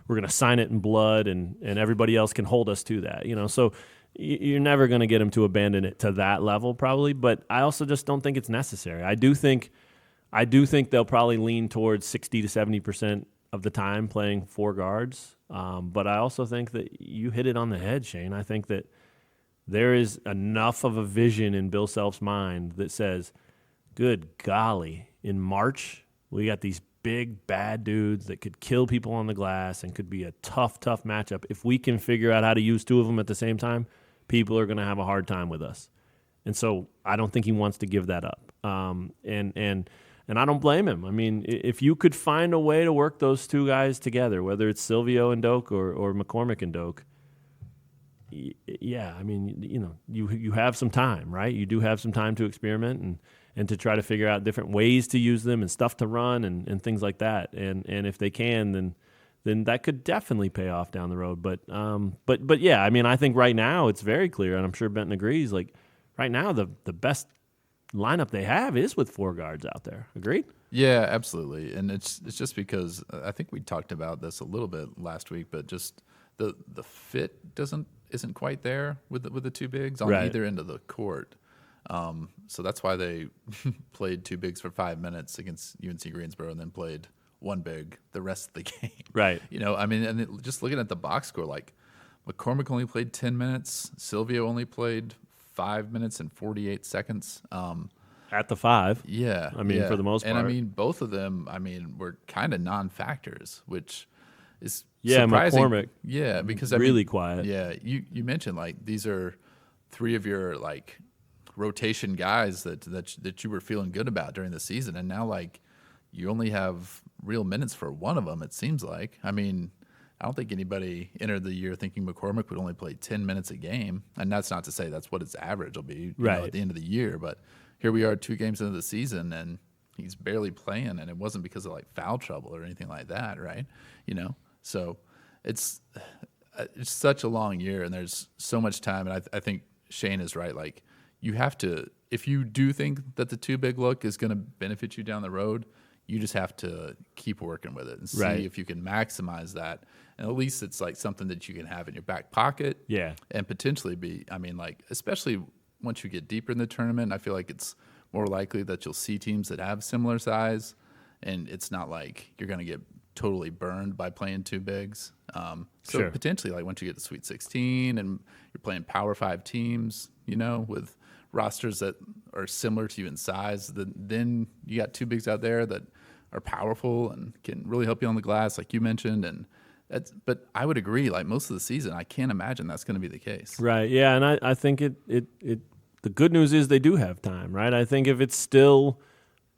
A: going to sign it in blood, and everybody else can hold us to that. So you're never going to get them to abandon it to that level, probably. But I also just don't think it's necessary. I do think they'll probably lean towards 60 to 70% of the time playing 4 guards. But I also think that you hit it on the head, Shane. I think that there is enough of a vision in Bill Self's mind that says, good golly, in March, we got these big, bad dudes that could kill people on the glass and could be a tough matchup. If we can figure out how to use 2 of them at the same time, people are going to have a hard time with us. And so I don't think he wants to give that up. And I don't blame him. I mean, if you could find a way to work those 2 guys together, whether it's Silvio and Doak or McCormick and Doak, yeah, I mean, you have some time, right? You do have some time to experiment and to try to figure out different ways to use them and stuff to run and things like that. And if they can, then that could definitely pay off down the road. But yeah, I mean, I think right now it's very clear, and I'm sure Benton agrees. Like right now, the best lineup they have is with 4 guards out there. Agreed?
B: Yeah, absolutely. And it's just because I think we talked about this a little bit last week, but just the fit isn't quite there with the 2 bigs on
A: right.
B: either end of the court. So that's why they played 2 bigs for 5 minutes against UNC Greensboro and then played 1 big the rest of the game.
A: Right.
B: Just looking at the box score, like McCormick only played 10 minutes. Silvio only played 5 minutes and 48 seconds.
A: At the 5.
B: Yeah.
A: For the most part.
B: And both of them, were kind of non-factors, which is
A: yeah,
B: surprising.
A: McCormick.
B: Yeah, because
A: really quiet.
B: Yeah, you mentioned like these are 3 of your like rotation guys that you were feeling good about during the season, and now like you only have real minutes for one of them. It seems like. I don't think anybody entered the year thinking McCormick would only play 10 minutes a game, and that's not to say that's what his average will be at the end of the year. But here we are 2 games into the season, and he's barely playing, and it wasn't because of like foul trouble or anything like that, right? So it's such a long year, and there's so much time. And I think Shane is right. Like you have to, if you do think that the too big look is going to benefit you down the road, you just have to keep working with it and see if you can maximize that. And at least it's like something that you can have in your back pocket.
A: Yeah.
B: And potentially be, I mean, like, especially once you get deeper in the tournament, I feel like it's more likely that you'll see teams that have similar size, and it's not like you're going to get totally burned by playing two bigs. So potentially, like, once you get to Sweet 16 and you're playing Power 5 teams, you know, with rosters that are similar to you in size, then you got two bigs out there that are powerful and can really help you on the glass, like you mentioned. And but I would agree, like, most of the season, I can't imagine that's going to be the case.
A: Right. Yeah. And I think the good news is they do have time, right? I think if it's still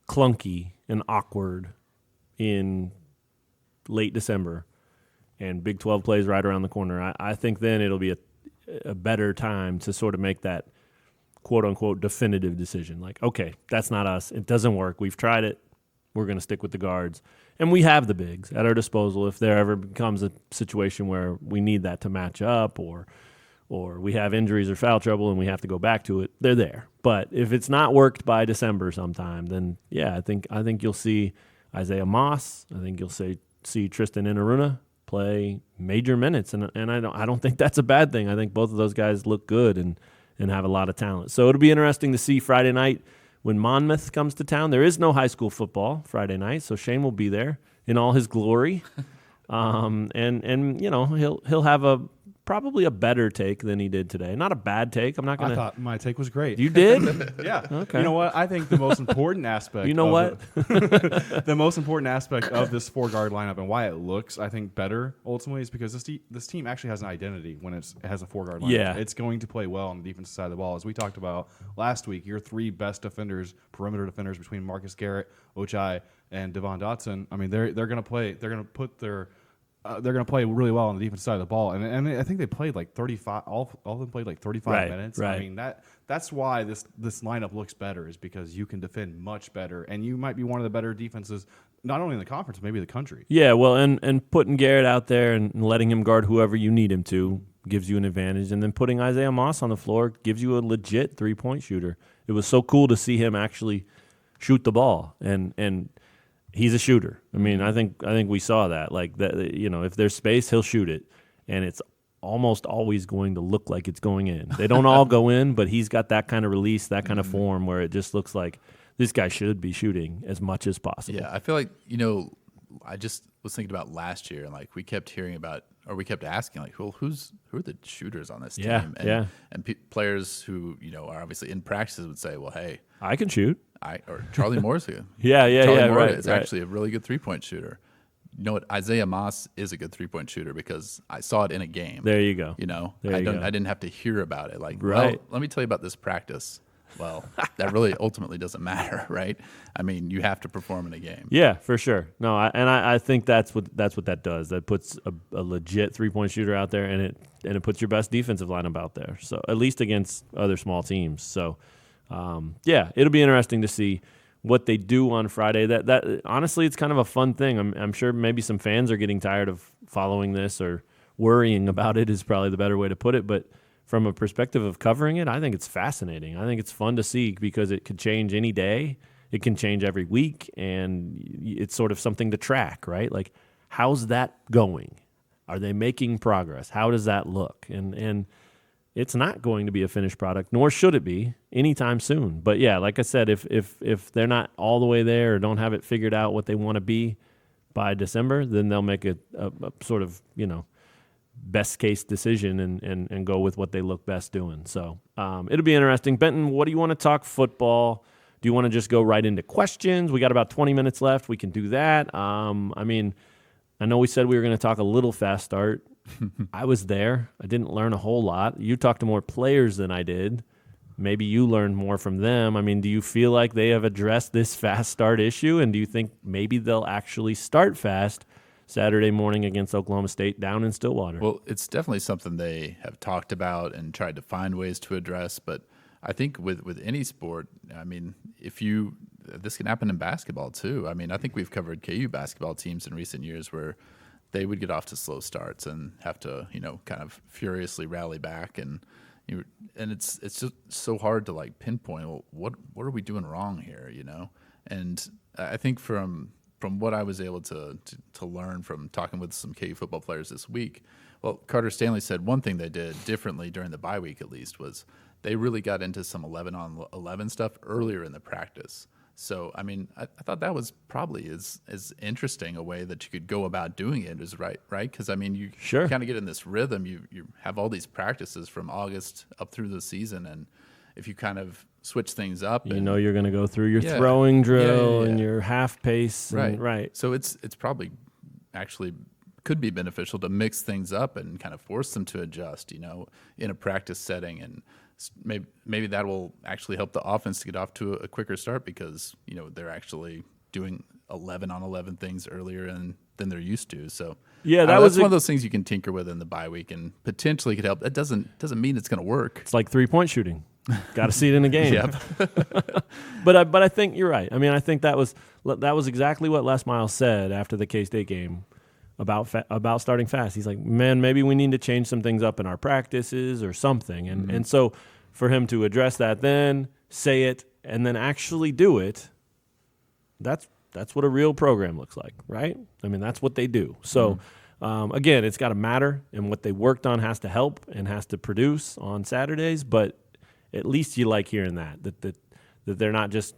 A: clunky and awkward in late December and Big 12 plays right around the corner, I think then it'll be a better time to sort of make that quote-unquote definitive decision. Like, okay, that's not us. It doesn't work. We've tried it. We're going to stick with the guards. And we have the bigs at our disposal if there ever becomes a situation where we need that to match up or we have injuries or foul trouble and we have to go back to it. They're there. But if it's not worked by December sometime, then, yeah, I think you'll see Isaiah Moss. I think you'll see Tristan Inaruna play major minutes. And I don't think that's a bad thing. I think both of those guys look good and have a lot of talent. So it'll be interesting to see Friday night when Monmouth comes to town. There is no high school football Friday night, so Shane will be there in all his glory. And you know, he'll have probably a better take than he did today. Not a bad take. I'm not going to.
C: I thought my take was great.
A: You did?
C: Yeah.
A: Okay.
C: You know what? I think the most important aspect.
A: You know what?
C: The most important aspect of this 4-guard lineup and why it looks, I think, better ultimately is because this team actually has an identity when it has a 4-guard lineup.
A: Yeah.
C: It's going to play well on the defensive side of the ball. As we talked about last week, your 3 best defenders, perimeter defenders between Marcus Garrett, Ochai, and Devon Dotson. I mean, they're going to play. They're going to put their they're going to play really well on the defensive side of the ball, and I think they played like 35. All of them played like 35 minutes.
A: Right.
C: I mean that's why this lineup looks better, is because you can defend much better, and you might be one of the better defenses, not only in the conference, maybe the country.
A: Yeah, well, and putting Garrett out there and letting him guard whoever you need him to gives you an advantage, and then putting Isaiah Moss on the floor gives you a legit 3-point shooter. It was so cool to see him actually shoot the ball, and he's a shooter. I mean, I think we saw that. Like that, you know, if there's space, he'll shoot it, and it's almost always going to look like it's going in. They don't all go in, but he's got that kind of release, that kind of form where it just looks like this guy should be shooting as much as possible.
B: Yeah, I feel like, you know, I just was thinking about last year, and like we kept hearing about, or we kept asking, like, well, who are the shooters on this team? And players who, you know, are obviously in practices would say, well, hey,
A: I can shoot.
B: Or Charlie Moore's good.
A: Charlie Moore
B: is actually a really good 3-point shooter. You know what? Isaiah Moss is a good 3-point shooter because I saw it in a game.
A: There you go.
B: You know,
A: I
B: didn't have to hear about it. Like,
A: right.
B: Well, let me tell you about this practice. Well, that really ultimately doesn't matter, right? I mean, you have to perform in a game.
A: Yeah, for sure. No, I think that's what that does. That puts a legit 3-point shooter out there, and it puts your best defensive lineup out there. So at least against other small teams. So yeah, it'll be interesting to see what they do on Friday. That honestly, it's kind of a fun thing. I'm sure maybe some fans are getting tired of following this or worrying about it is probably the better way to put it. But from a perspective of covering it, I think it's fascinating. I think it's fun to see because it could change any day. It can change every week, and it's sort of something to track, right? Like, how's that going? Are they making progress? How does that look? And it's not going to be a finished product, nor should it be anytime soon. But yeah, like I said, if they're not all the way there or don't have it figured out what they want to be by December, then they'll make a sort of, you know, best case decision and go with what they look best doing. So it'll be interesting. Benton, what do you want to talk football? Do you want to just go right into questions? We got about 20 minutes left. We can do that. I mean, I know we said we were going to talk a little fast start. I was there. I didn't learn a whole lot. You talked to more players than I did. Maybe you learned more from them. I mean, do you feel like they have addressed this fast start issue? And do you think maybe they'll actually start fast Saturday morning against Oklahoma State down in Stillwater?
B: Well, it's definitely something they have talked about and tried to find ways to address. But I think with any sport, I mean, this can happen in basketball too. I mean, I think we've covered KU basketball teams in recent years where they would get off to slow starts and have to, you know, kind of furiously rally back and, And it's just so hard to like pinpoint. Well, what are we doing wrong here? And I think from what I was able to learn from talking with some KU football players this week, well, Carter Stanley said one thing they did differently during the bye week, at least, was they really got into some 11-on-11 stuff earlier in the practice. So, I mean, I thought that was probably as interesting a way that you could go about doing it is right? Because, I mean, you kind of get in this rhythm. You have all these practices from August up through the season, and if you kind of switch things up.
A: You're going to go through your throwing drill and your half pace.
B: Right. So it's probably actually could be beneficial to mix things up and kind of force them to adjust, in a practice setting. And maybe that will actually help the offense to get off to a quicker start because, they're actually doing 11-on-11 things earlier than they're used to. So that was one of those things you can tinker with in the bye week and potentially could help. That doesn't mean it's going to work.
A: It's like 3-point shooting. Got to see it in the game.
B: Yep.
A: But I think you're right. I mean, I think that was exactly what Les Miles said after the K-State game about starting fast. He's like, man, maybe we need to change some things up in our practices or something. And so for him to address that, then say it, and then actually do it, that's what a real program looks like, right? I mean, that's what they do. So. Again, it's got to matter, and what they worked on has to help and has to produce on Saturdays. But at least you like hearing that they're not just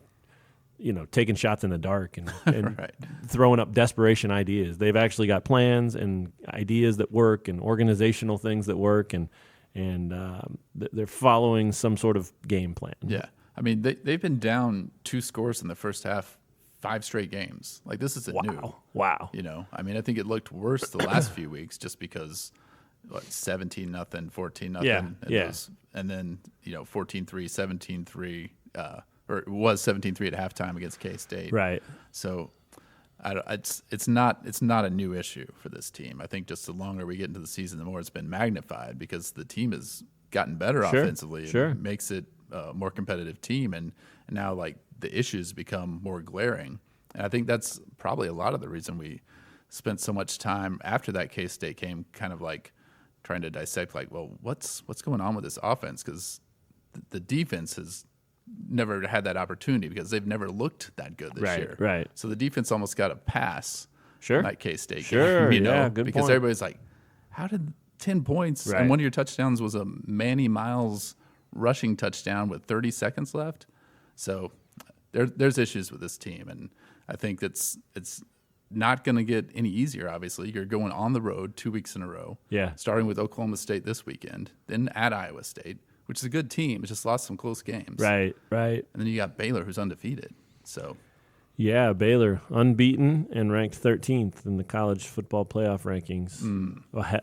A: taking shots in the dark and
B: right.
A: throwing up desperation ideas. They've actually got plans and ideas that work and organizational things that work, and they're following some sort of game plan.
B: Yeah, I mean they've been down 2 scores in the first half. 5 straight games. Like this isn't new.
A: Wow.
B: I mean, I think it looked worse the last few weeks just because 17-0, 14-0. And then, 14-3, 17-3, or it was 17-3 at halftime against K-State.
A: Right.
B: So it's not a new issue for this team. I think just the longer we get into the season, the more it's been magnified because the team has gotten better offensively.
A: Sure.
B: It makes it a more competitive team. And now, like, the issues become more glaring. And I think that's probably a lot of the reason we spent so much time after that K-State game kind of like trying to dissect, like, well, what's going on with this offense? Because the defense has never had that opportunity because they've never looked that good this year.
A: Right.
B: So the defense almost got a pass
A: on
B: that K-State
A: game.
B: Good because
A: point.
B: Everybody's like, how did 10 points and one of your touchdowns was a Manny Miles rushing touchdown with 30 seconds left? So there's issues with this team, and I think it's not going to get any easier, obviously. You're going on the road 2 weeks in a row, starting with Oklahoma State this weekend, then at Iowa State, which is a good team. It's just lost some close games.
A: Right.
B: And then you got Baylor, who's undefeated. So,
A: yeah, Baylor, unbeaten and ranked 13th in the college football playoff rankings,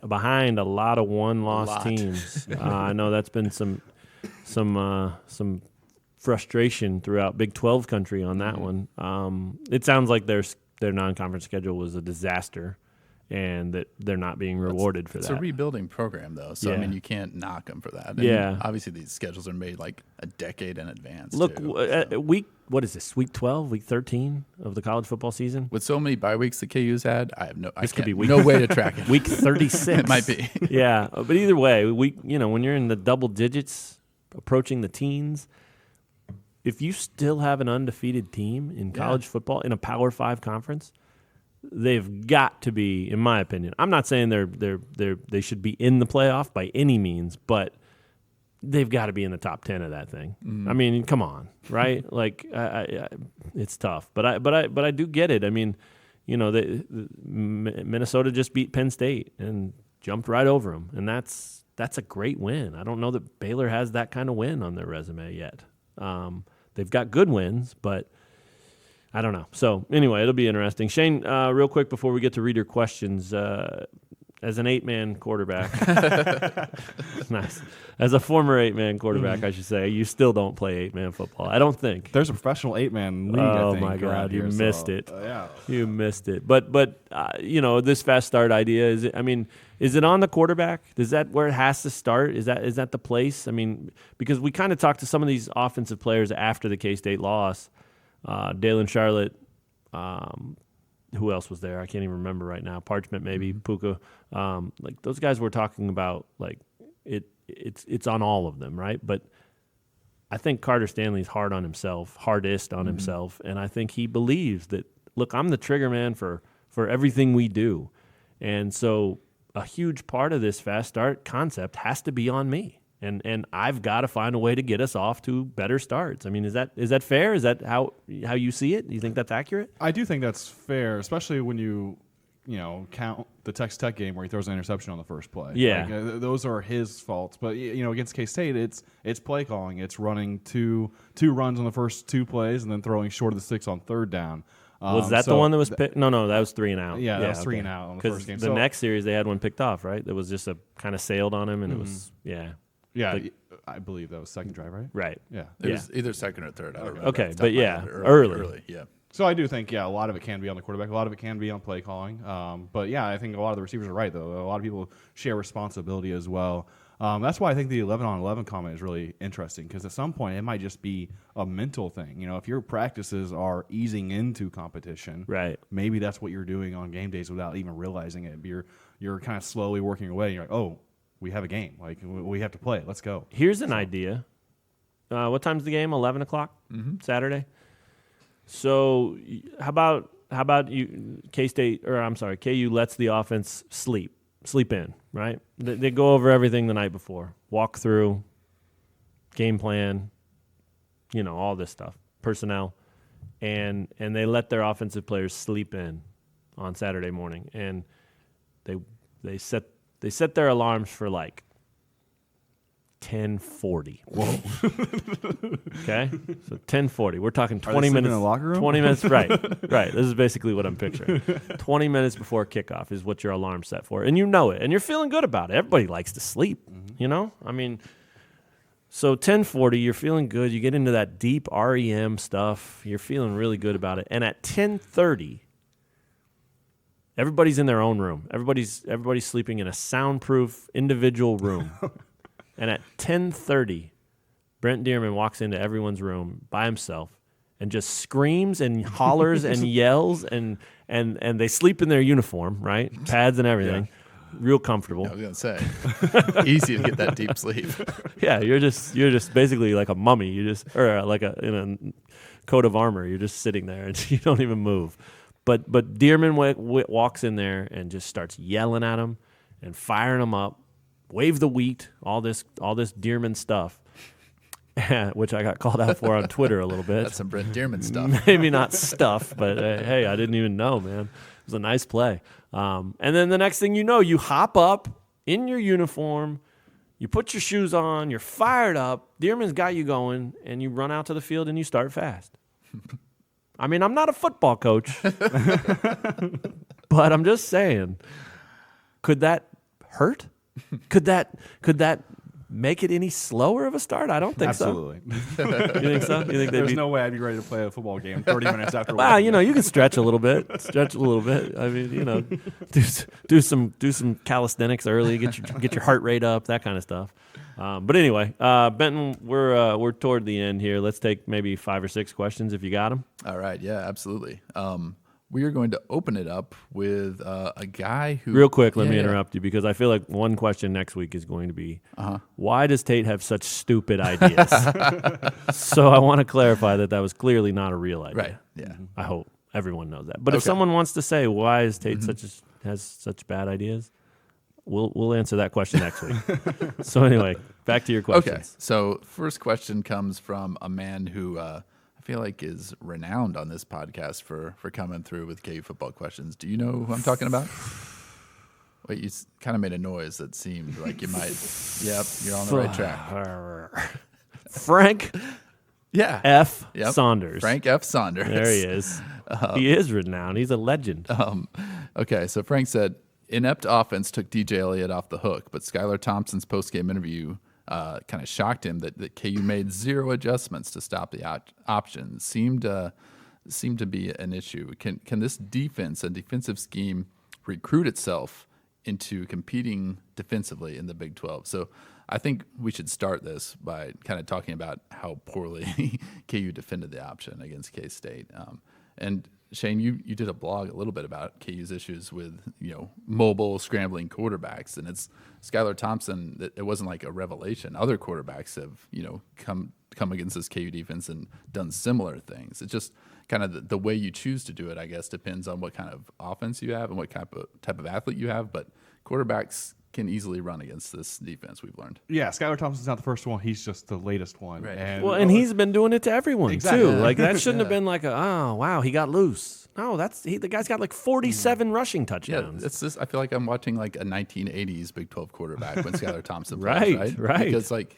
A: behind a lot of one-loss teams. I know that's been some frustration throughout Big 12 country on that one. It sounds like their non-conference schedule was a disaster and that they're not being rewarded for that.
B: It's a rebuilding program, though, so I mean, you can't knock them for that.
A: And
B: obviously these schedules are made like a decade in advance.
A: Look, what is this, week 12, week 13 of the college football season?
B: With so many bye weeks the KU's had,
A: could be
B: no way to track it.
A: Week 36.
B: It might be.
A: Yeah, but either way, when you're in the double digits, approaching the teens, if you still have an undefeated team in college football in a Power 5 conference, they've got to be, in my opinion. I'm not saying they should be in the playoff by any means, but they've got to be in the top 10 of that thing. I mean, come on, right? Like, it's tough, but I do get it. I mean, Minnesota just beat Penn State and jumped right over them, and that's a great win. I don't know that Baylor has that kind of win on their resume yet. They've got good wins, but I don't know. So anyway, it'll be interesting. Shane, real quick before we get to reader questions, as an 8-man quarterback, nice. As a former 8-man quarterback, I should say, you still don't play 8-man football. I don't think
C: there's a professional 8-man league.
A: Oh
C: I think,
A: my God, you missed it.
C: Yeah,
A: you missed it. But this fast start idea is it on the quarterback? Is that where it has to start? Is that the place? I mean, because we kind of talked to some of these offensive players after the K-State loss. Dalen Charlotte, who else was there? I can't even remember right now. Parchment maybe, Puka. Like those guys were talking about like it's on all of them, right? But I think Carter Stanley's hardest on himself, and I think he believes that, look, I'm the trigger man for everything we do. And so a huge part of this fast start concept has to be on me. And I've got to find a way to get us off to better starts. I mean, is that fair? Is that how you see it? Do you think that's accurate?
C: I do think that's fair, especially when you count the Texas Tech game where he throws an interception on the first play.
A: Yeah.
C: Those are his faults. But, against K-State, it's play calling. It's running two runs on the first 2 plays and then throwing short of the 6 on third down.
A: Was that the one that was picked? No, that was 3 and out.
C: Yeah, that was 3 and out on the first game.
A: Because the next series they had one picked off, right? That was just a kind of sailed on him, and it was,
C: Yeah, I believe that was second drive, right?
A: Right.
C: Yeah.
B: It was either second or third. I don't remember.
A: Okay,
B: off the top
A: but
B: of my
A: yeah,
B: head.
A: early.
B: Yeah.
C: So I do think, a lot of it can be on the quarterback. A lot of it can be on play calling. But, I think a lot of the receivers are right, though. A lot of people share responsibility as well. That's why I think the 11-on-11 comment is really interesting, because at some point it might just be a mental thing. If your practices are easing into competition,
A: right,
C: maybe that's what you're doing on game days without even realizing it. You're kind of slowly working away. And you're like, oh, we have a game. Like, we have to play. Let's go.
A: Here's an idea. What time's the game? 11 o'clock Saturday. So how about you KU lets the offense sleep in, right? They go over everything the night before, walk through, game plan, all this stuff, personnel, and they let their offensive players sleep in on Saturday morning, and they set their alarms for like 10:40.
C: Whoa.
A: Okay, so 10:40. We're talking 20
C: Are they sleeping
A: minutes.
C: in the locker room?
A: 20 minutes. Right. This is basically what I'm picturing. 20 minutes before kickoff is what your alarm's set for, and you know it, and you're feeling good about it. Everybody likes to sleep, I mean, so 10:40, you're feeling good. You get into that deep REM stuff. You're feeling really good about it, and at 10:30. Everybody's in their own room. Everybody's sleeping in a soundproof individual room. And at 10:30, Brent Dearman walks into everyone's room by himself and just screams and hollers and yells and they sleep in their uniform, right? Pads and everything. Yeah. Real comfortable.
B: I was gonna say, easy to get that deep sleep.
A: Yeah, you're just basically like a mummy. Or like in a coat of armor. You're just sitting there and you don't even move. But Dearman walks in there and just starts yelling at him and firing him up. Wave the wheat, all this Dearman stuff, which I got called out for on Twitter a little bit.
B: That's some Brent Dearman stuff.
A: Maybe not stuff, but hey, I didn't even know, man. It was a nice play. And then the next thing you know, you hop up in your uniform, you put your shoes on, you're fired up, Dearman's got you going, and you run out to the field and you start fast. I mean, I'm not a football coach, but I'm just saying, could that hurt? Could that make it any slower of a start? I don't think
C: Absolutely.
A: so. You think so? You think
C: There's no way I'd be ready to play a football game 30 minutes after.
A: Wow, you can stretch a little bit. I mean, do some calisthenics early, get your heart rate up, that kind of stuff. But anyway, Benton, we're toward the end here. Let's take maybe 5 or 6 questions if you got them.
B: All right, yeah, absolutely. We are going to open it up with a guy who...
A: Real quick, let me interrupt you, because I feel like one question next week is going to be, why does Tate have such stupid ideas? So I want to clarify that was clearly not a real idea.
B: Right, yeah.
A: I hope everyone knows that. But if someone wants to say, why is Tate has such bad ideas, we'll answer that question next week. So anyway, back to your questions.
B: Okay, so first question comes from a man who... I feel like is renowned on this podcast for coming through with KU football questions. Do you know who I'm talking about? Wait, you kind of made a noise that seemed like you might. Yep, you're on the right track.
A: Frank F.
B: Yep.
A: Saunders.
B: Frank F. Saunders.
A: There he is. He is renowned. He's a legend.
B: Okay, so Frank said, inept offense took DJ Elliott off the hook, but Skylar Thompson's post-game interview kind of shocked him that KU made 0 adjustments to stop the option. Seemed to be an issue. Can this defense and defensive scheme recruit itself into competing defensively in the Big 12? So I think we should start this by kind of talking about how poorly KU defended the option against K-State. And Shane, you did a blog a little bit about KU's issues with mobile scrambling quarterbacks, and it's Skylar Thompson. It wasn't like a revelation. Other quarterbacks have come against this KU defense and done similar things. It's just kind of the way you choose to do it, I guess, depends on what kind of offense you have and what type of athlete you have. But quarterbacks can easily run against this defense, we've learned.
C: Yeah, Skylar Thomps's not the first one. He's just the latest one.
B: Right.
C: And
A: he's been doing it to everyone,
C: exactly.
A: too. Like, that shouldn't have been like, oh, wow, he got loose. No, the guy's got like 47 rushing touchdowns.
B: Yeah, it's this. I feel like I'm watching like a 1980s Big 12 quarterback when Skylar Thompson
A: Right.
B: plays, right? Because like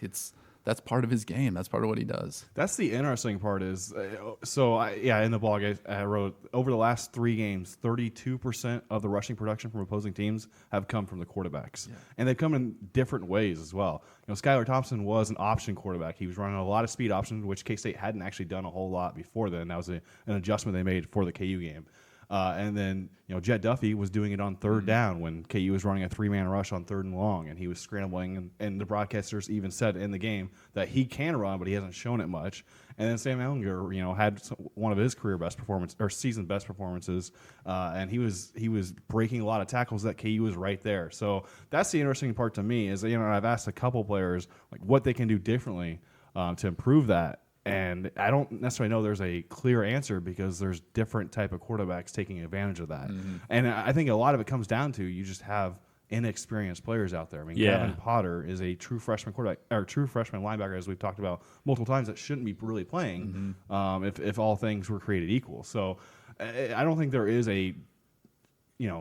B: that's part of his game. That's part of what he does.
C: That's the interesting part is, in the blog I wrote, over the last 3 games, 32% of the rushing production from opposing teams have come from the quarterbacks. Yeah. And they've come in different ways as well. Skylar Thompson was an option quarterback. He was running a lot of speed options, which K-State hadn't actually done a whole lot before then. That was an adjustment they made for the KU game. And then, Jet Duffy was doing it on third down when KU was running a 3-man rush on 3rd and long, and he was scrambling. And the broadcasters even said in the game that he can run, but he hasn't shown it much. And then Sam Ehlinger, had one of his career best performance or season best performances, and he was breaking a lot of tackles. That KU was right there. So that's the interesting part to me is I've asked a couple players like what they can do differently to improve that. And I don't necessarily know there's a clear answer because there's different type of quarterbacks taking advantage of that. Mm-hmm. And I think a lot of it comes down to you just have inexperienced players out there. I mean, Kevin Potter is a true freshman quarterback or true freshman linebacker, as we've talked about multiple times, that shouldn't be really playing if all things were created equal. So I don't think there is a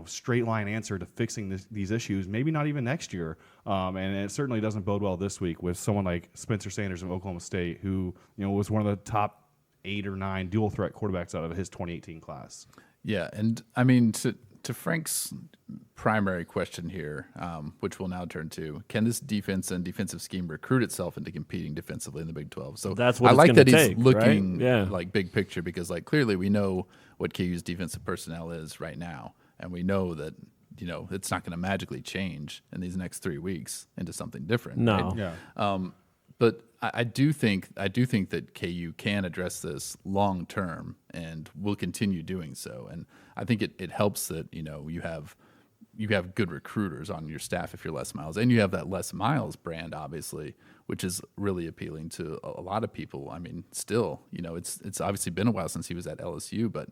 C: straight line answer to fixing these issues, maybe not even next year. And it certainly doesn't bode well this week with someone like Spencer Sanders of Oklahoma State, who was one of the top 8 or 9 dual threat quarterbacks out of his 2018 class.
B: Yeah, and I mean to Frank's primary question here, which we'll now turn to, can this defense and defensive scheme recruit itself into competing defensively in the Big 12? So
A: that's what
B: I like that
A: take,
B: he's looking
A: right?
B: like big picture because like clearly we know what KU's defensive personnel is right now. And we know that, it's not going to magically change in these next 3 weeks into something different.
A: No.
B: Right?
C: Yeah.
B: But I do think that KU can address this long term and will continue doing so. And I think it helps that, you have good recruiters on your staff if you're Les Miles. And you have that Les Miles brand, obviously, which is really appealing to a lot of people. I mean, still, it's obviously been a while since he was at LSU, but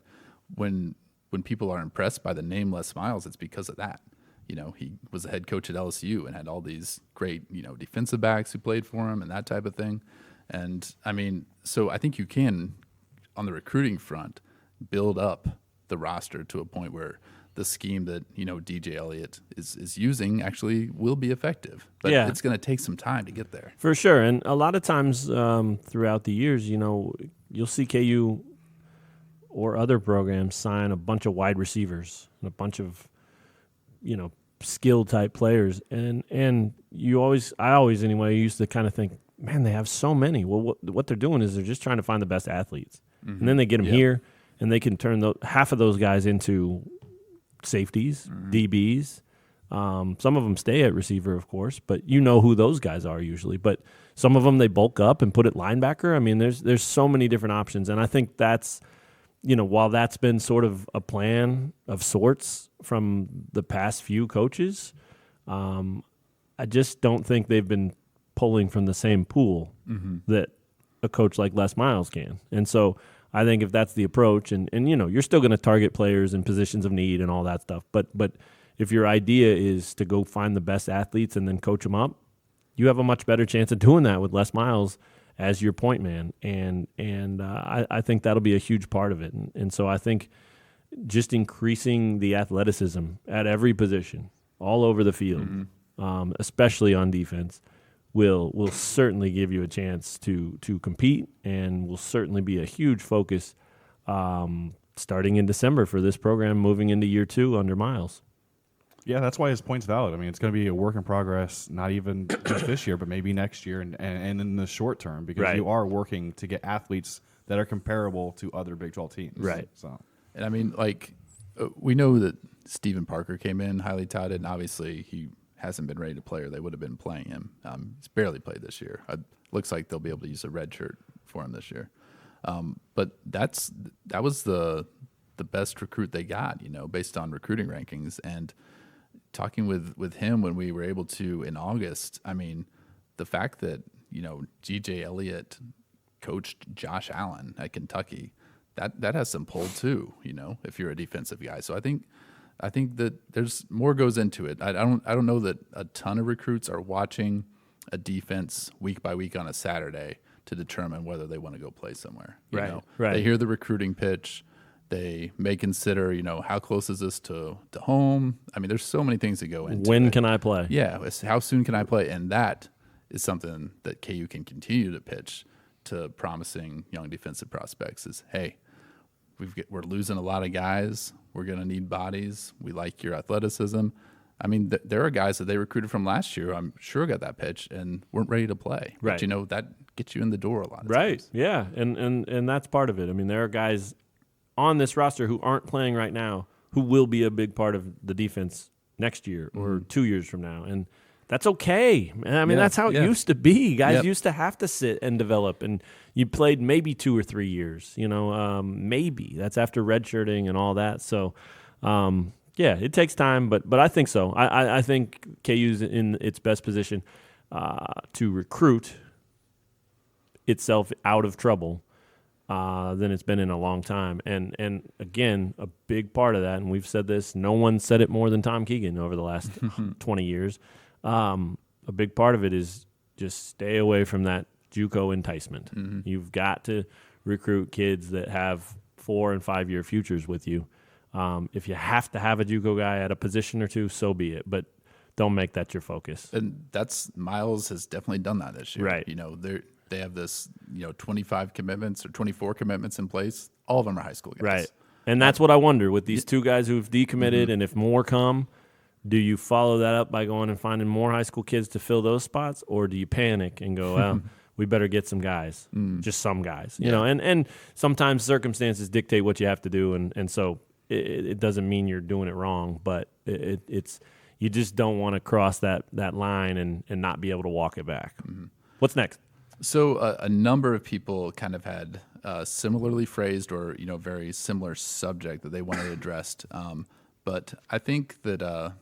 B: when people are impressed by the name Les Miles, it's because of that. He was the head coach at LSU and had all these great, defensive backs who played for him and that type of thing. And I mean, so I think you can, on the recruiting front, build up the roster to a point where the scheme that, DJ Elliott is using actually will be effective. But it's going to take some time to get there. For
A: sure. And a lot of times throughout the years, you'll see KU or other programs sign a bunch of wide receivers and a bunch of, skill type players. And I always anyway, used to kind of think, man, they have so many. Well, what they're doing is they're just trying to find the best athletes. Mm-hmm. And then they get them here and they can turn half of those guys into safeties, DBs. Some of them stay at receiver, of course, but who those guys are usually. But some of them, they bulk up and put at linebacker. I mean, there's so many different options. And I think that's, while that's been sort of a plan of sorts from the past few coaches, I just don't think they've been pulling from the same pool that a coach like Les Miles can. And so I think if that's the approach, and you're still going to target players in positions of need and all that stuff, but if your idea is to go find the best athletes and then coach them up, you have a much better chance of doing that with Les Miles as your point man, and I think that'll be a huge part of it. And so I think just increasing the athleticism at every position, all over the field, especially on defense, will certainly give you a chance to compete, and will certainly be a huge focus starting in December for this program moving into year 2 under Miles.
C: Yeah, that's why his point's valid. I mean, it's going to be a work in progress, not even just this year, but maybe next year and in the short term, because you are working to get athletes that are comparable to other Big 12 teams.
A: Right.
C: So,
B: and I mean, we know that Stephen Parker came in highly touted, and obviously he hasn't been ready to play, or they would have been playing him. He's barely played this year. Looks like they'll be able to use a red shirt for him this year. But that was the the best recruit they got, based on recruiting rankings. And talking with him when we were able to in August, I mean, the fact that, G.J. Elliott coached Josh Allen at Kentucky, that has some pull too, if you're a defensive guy. So I think that there's more goes into it. I don't know that a ton of recruits are watching a defense week by week on a Saturday to determine whether they want to go play somewhere.
A: Right.
B: They hear the recruiting pitch. They may consider, how close is this to home? I mean, there's so many things that go into it.
A: When can I play?
B: Yeah, it's how soon can I play? And that is something that KU can continue to pitch to promising young defensive prospects is, hey, we're losing a lot of guys. We're going to need bodies. We like your athleticism. I mean, there are guys that they recruited from last year, I'm sure, got that pitch and weren't ready to play.
A: Right.
B: But, that gets you in the door a lot of
A: right.
B: times.
A: Yeah, and that's part of it. I mean, there are guys on this roster who aren't playing right now who will be a big part of the defense next year or 2 years from now. And that's okay. I mean, that's how it used to be. Guys used to have to sit and develop, and you played maybe 2 or 3 years, maybe. That's after redshirting and all that. So, it takes time, but I think so. I think KU's in its best position to recruit itself out of trouble than it's been in a long time. And again, a big part of that, and we've said this, no one said it more than Tom Keegan over the last 20 years. A big part of it is just stay away from that JUCO enticement. Mm-hmm. You've got to recruit kids that have 4 and 5 year futures with you. If you have to have a JUCO guy at a position or two, so be it. But don't make that your focus.
B: And Miles has definitely done that this year.
A: Right.
B: They have this, 25 commitments or 24 commitments in place. All of them are high school guys.
A: Right. And that's what I wonder with these 2 guys who've decommitted, and if more come, do you follow that up by going and finding more high school kids to fill those spots, or do you panic and go, well, we better get some guys, just some guys, and sometimes circumstances dictate what you have to do, and so it doesn't mean you're doing it wrong, but it's you just don't want to cross that line and not be able to walk it back. Mm-hmm. What's next?
B: So a number of people kind of had similarly phrased or very similar subject that they wanted addressed, but I think that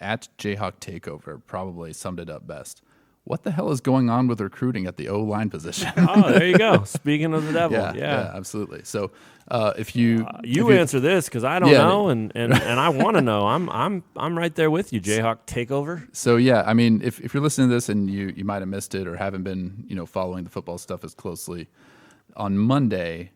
B: at Jayhawk Takeover probably summed it up best. What the hell is going on with recruiting at the O-line position?
A: Oh, there you go. Speaking of the devil,
B: yeah, absolutely. So if you
A: answer this because I don't know, and I want to know. I'm right there with you, Jayhawk Takeover.
B: So I mean, if you're listening to this and you might have missed it or haven't been following the football stuff as closely, on Monday,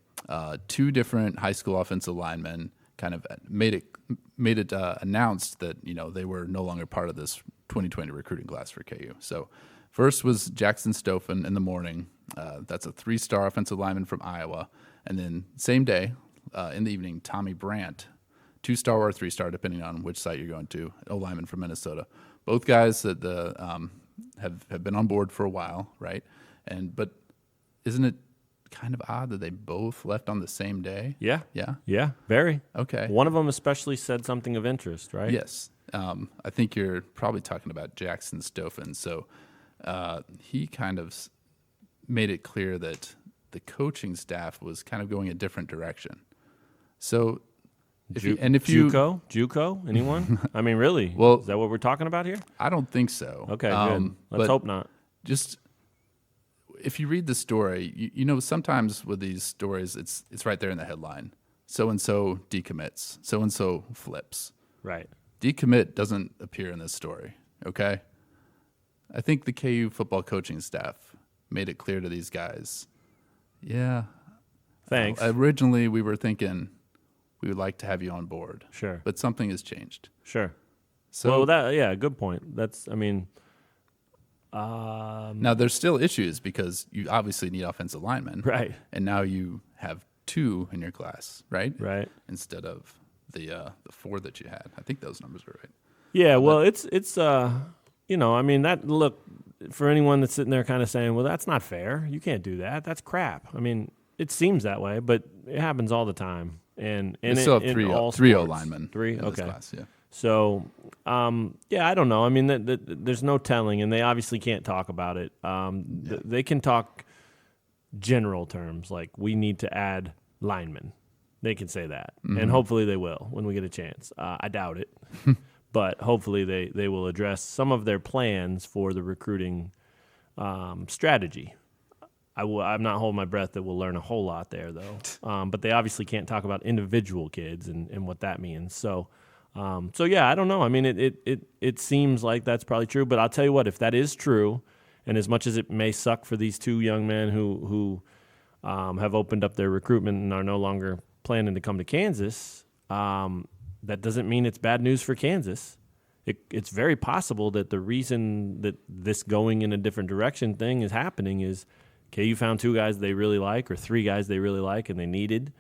B: 2 different high school offensive linemen kind of made it announced that they were no longer part of this 2020 recruiting class for KU. So first was Jackson Stoffen in the morning. That's a 3-star offensive lineman from Iowa. And then same day, in the evening, Tommy Brandt, 2-star or 3-star, depending on which site you're going to, O-lineman from Minnesota. Both guys that have been on board for a while, right? But isn't it kind of odd that they both left on the same day?
A: Yeah.
B: Yeah?
A: Yeah, very.
B: Okay.
A: One of them especially said something of interest, right?
B: Yes. I think you're probably talking about Jackson Stoffen. So he kind of made it clear that the coaching staff was kind of going a different direction. So
A: JUCO, anyone? I mean, really?
B: Well,
A: is that what we're talking about here?
B: I don't think so.
A: Okay, good. Let's hope not.
B: Just if you read the story, sometimes with these stories, it's right there in the headline. So and so decommits. So and so flips.
A: Right.
B: Decommit doesn't appear in this story. Okay. I think the KU football coaching staff made it clear to these guys. Yeah.
A: Thanks.
B: Originally, we were thinking we would like to have you on board.
A: Sure.
B: But something has changed.
A: Sure.
B: So
A: good point.
B: Now there's still issues because you obviously need offensive linemen.
A: Right.
B: And now you have 2 in your class, right?
A: Right.
B: Instead of the 4 that you had. I think those numbers are right.
A: Yeah, well, it's look, for anyone that's sitting there kind of saying, well, that's not fair. You can't do that. That's crap. I mean, it seems that way, but it happens all the time. And
B: they still have 3 O linemen.
A: 3?
B: In
A: Okay.
B: this class, yeah.
A: So, I don't know. I mean, there's no telling, and they obviously can't talk about it. They can talk general terms, like we need to add linemen. they can say that. And hopefully they will when we get a chance. I doubt it. But hopefully they will address some of their plans for the recruiting strategy. I'm not holding my breath that we'll learn a whole lot there, though. But they obviously can't talk about individual kids and what that means. So yeah, I don't know. I mean, it seems like that's probably true. But I'll tell you what, if that is true, and as much as it may suck for these two young men who have opened up their recruitment and are no longer planning to come to Kansas, that doesn't mean it's bad news for Kansas. It's very possible that the reason that this going in a different direction thing is happening is KU found 2 guys they really like or 3 guys they really like and they needed,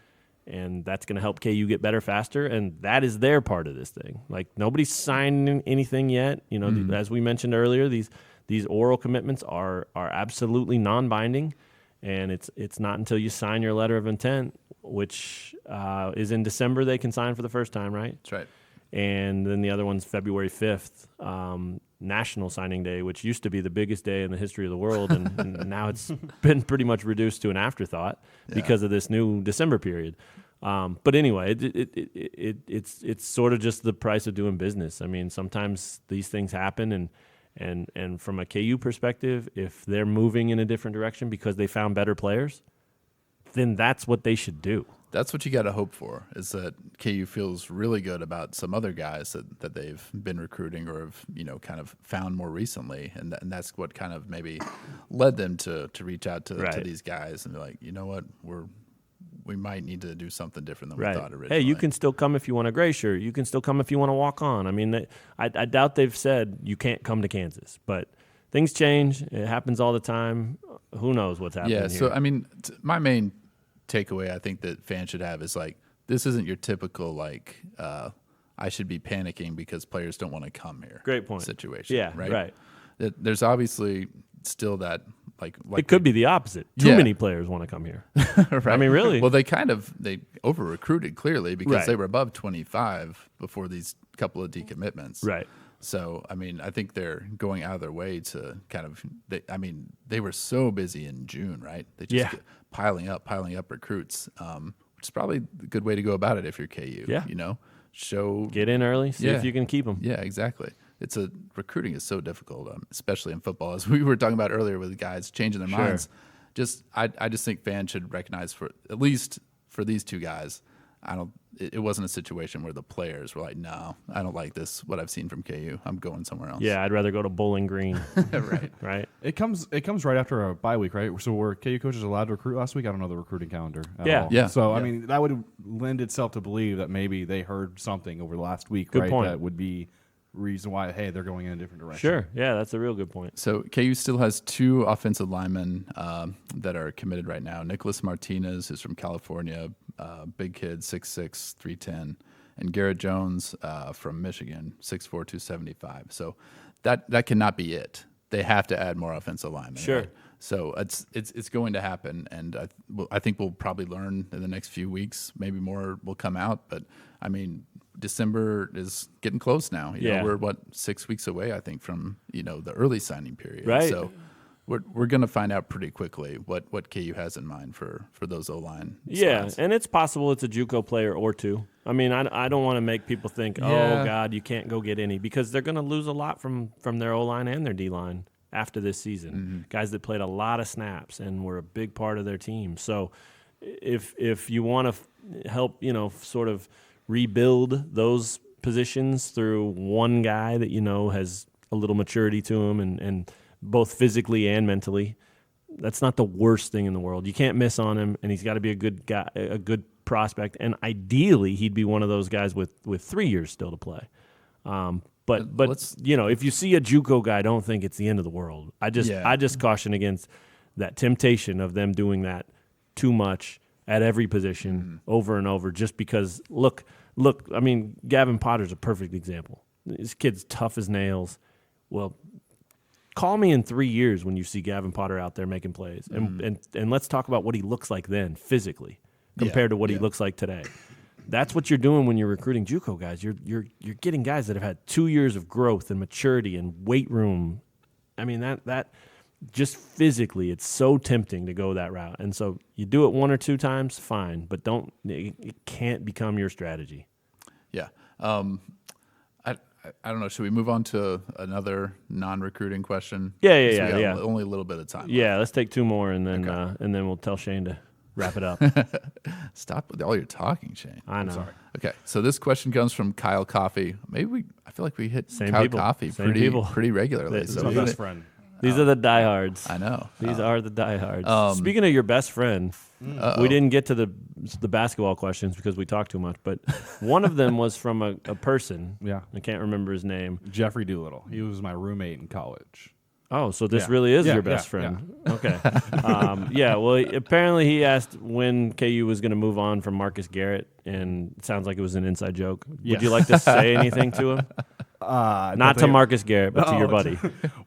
A: and that's going to help KU get better faster, and that is their part of this thing. Like, nobody's signing anything yet. You know, as we mentioned earlier, these oral commitments are absolutely non-binding, and it's not until you sign your letter of intent, which is in December, they can sign for the first time, right?
B: That's right.
A: And then the other one's February 5th, National Signing Day, which used to be the biggest day in the history of the world, and now it's been pretty much reduced to an afterthought because of this new December period. But anyway, it's sort of just the price of doing business. I mean, sometimes these things happen, and from a KU perspective, if they're moving in a different direction because they found better players, then that's what they should do.
B: That's what you got to hope for, is that KU feels really good about some other guys that they've been recruiting or have, kind of found more recently. And that's what kind of maybe led them to reach out to these guys and be like, you know what, we might need to do something different than we thought originally.
A: Hey, you can still come if you want a gray shirt. You can still come if you want to walk on. I mean, I doubt they've said you can't come to Kansas, but things change. It happens all the time. Who knows what's happening here?
B: So, I mean, my main takeaway I think that fans should have is, like, this isn't your typical, like, I should be panicking because players don't want to come here.
A: Great point.
B: Situation.
A: Yeah, right.
B: There's obviously still that, like
A: it could be the opposite. Too many players want to come here.
B: Right.
A: I mean, really.
B: Well, they over recruited clearly because they were above 25 before these couple of decommitments.
A: Right.
B: So, I mean, I think they're going out of their way to kind of they were so busy in June, right? They just get piling up recruits, which is probably a good way to go about it if you're KU.
A: Yeah.
B: Get
A: in early, see if you can keep them.
B: Yeah, exactly. Recruiting is so difficult, especially in football, as we were talking about earlier with the guys changing their minds. I just think fans should recognize, for at least for these 2 guys, it wasn't a situation where the players were like, no, I don't like this, what I've seen from KU. I'm going somewhere else.
A: Yeah, I'd rather go to Bowling Green. Right.
C: It comes right after a bye week, right? So were KU coaches allowed to recruit last week? I don't know the recruiting calendar at all.
B: Yeah.
C: So, I mean, that would lend itself to believe that maybe they heard something over the last week,
A: Good
C: right?
A: point.
C: That would be reason why, hey, they're going in a different direction.
A: Sure. Yeah, that's a real good point.
B: So KU still has 2 offensive linemen that are committed right now. Nicholas Martinez is from California, big kid, 6'6", 310, and Garrett Jones from Michigan, 6'4", 275. So that cannot be it. They have to add more offensive linemen.
A: Sure.
B: Right? So it's going to happen, and I think we'll probably learn in the next few weeks. Maybe more will come out, but I mean, December is getting close now. You know, we're 6 weeks away, I think, from the early signing period.
A: Right.
B: So we're going to find out pretty quickly what KU has in mind for those O-line.
A: Yeah,
B: spots.
A: and it's possible it's a JUCO player or 2. I mean, I don't want to make people think, oh God, you can't go get any, because they're going to lose a lot from their O-line and their D-line after this season. Guys that played a lot of snaps and were a big part of their team. So if you want to help, sort of rebuild those positions through one guy that has a little maturity to him and both physically and mentally, that's not the worst thing in the world. You can't miss on him, and he's got to be a good guy, a good prospect, and ideally he'd be one of those guys with 3 years still to play. But if you see a JUCO guy, don't think it's the end of the world. I just caution against that temptation of them doing that too much at every position over and over, just because look, I mean, Gavin Potter's a perfect example. This kid's tough as nails. Well, call me in 3 years when you see Gavin Potter out there making plays, and let's talk about what he looks like then physically compared to what he looks like today. That's what you're doing when you're recruiting JUCO guys. You're getting guys that have had 2 years of growth and maturity and weight room. I mean, just physically, it's so tempting to go that route. And so you do it 1 or 2 times, fine, but it can't become your strategy.
B: Yeah. I don't know. Should we move on to another non-recruiting question?
A: Yeah.
B: Only a little bit of time.
A: Yeah, let's take 2 more, and then we'll tell Shane to wrap it up.
B: Stop with all your talking, Shane.
A: I know.
B: I'm sorry. Okay, so this question comes from Kyle Coffey. I feel like we hit
A: Same
B: Kyle
A: people.
B: Coffey
A: Same
B: pretty regularly.
C: He's my best friend.
A: These are the diehards.
B: I know.
A: These are the diehards. Speaking of your best friend, we didn't get to the basketball questions because we talked too much, but one of them was from a person.
C: Yeah.
A: I can't remember his name.
C: Jeffrey Doolittle. He was my roommate in college.
A: Oh, so this really is your best friend. Yeah. Okay. Well, apparently he asked when KU was going to move on from Marcus Garrett, and it sounds like it was an inside joke.
C: Yeah.
A: Would you like to say anything to him? Not to Marcus Garrett, but to your buddy.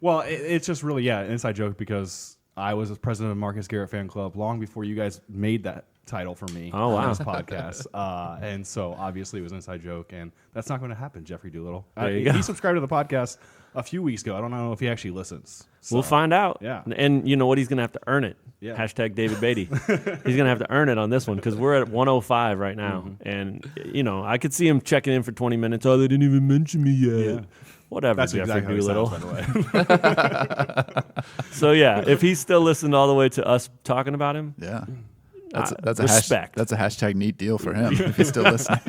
C: Well, it's just really, an inside joke because I was president of Marcus Garrett Fan Club long before you guys made that title for me on this podcast. And so obviously it was an inside joke, and that's not going to happen, Jeffrey Doolittle. He subscribed to the podcast a few weeks ago. I don't know if he actually listens. So,
A: we'll find out.
C: Yeah.
A: And you know what? He's going to have to earn it.
C: Yeah.
A: Hashtag David Beatty. He's going to have to earn it on this one because we're at 105 right now. Mm-hmm. And, I could see him checking in for 20 minutes. Oh, they didn't even mention me yet. Yeah. Whatever,
C: that's
A: Jeffrey
C: exactly
A: Doolittle.
C: How it sounds, by the way.
A: So, if he's still listening all the way to us talking about him.
B: Yeah. That's
A: respect.
B: That's a hashtag neat deal for him if he's still listening.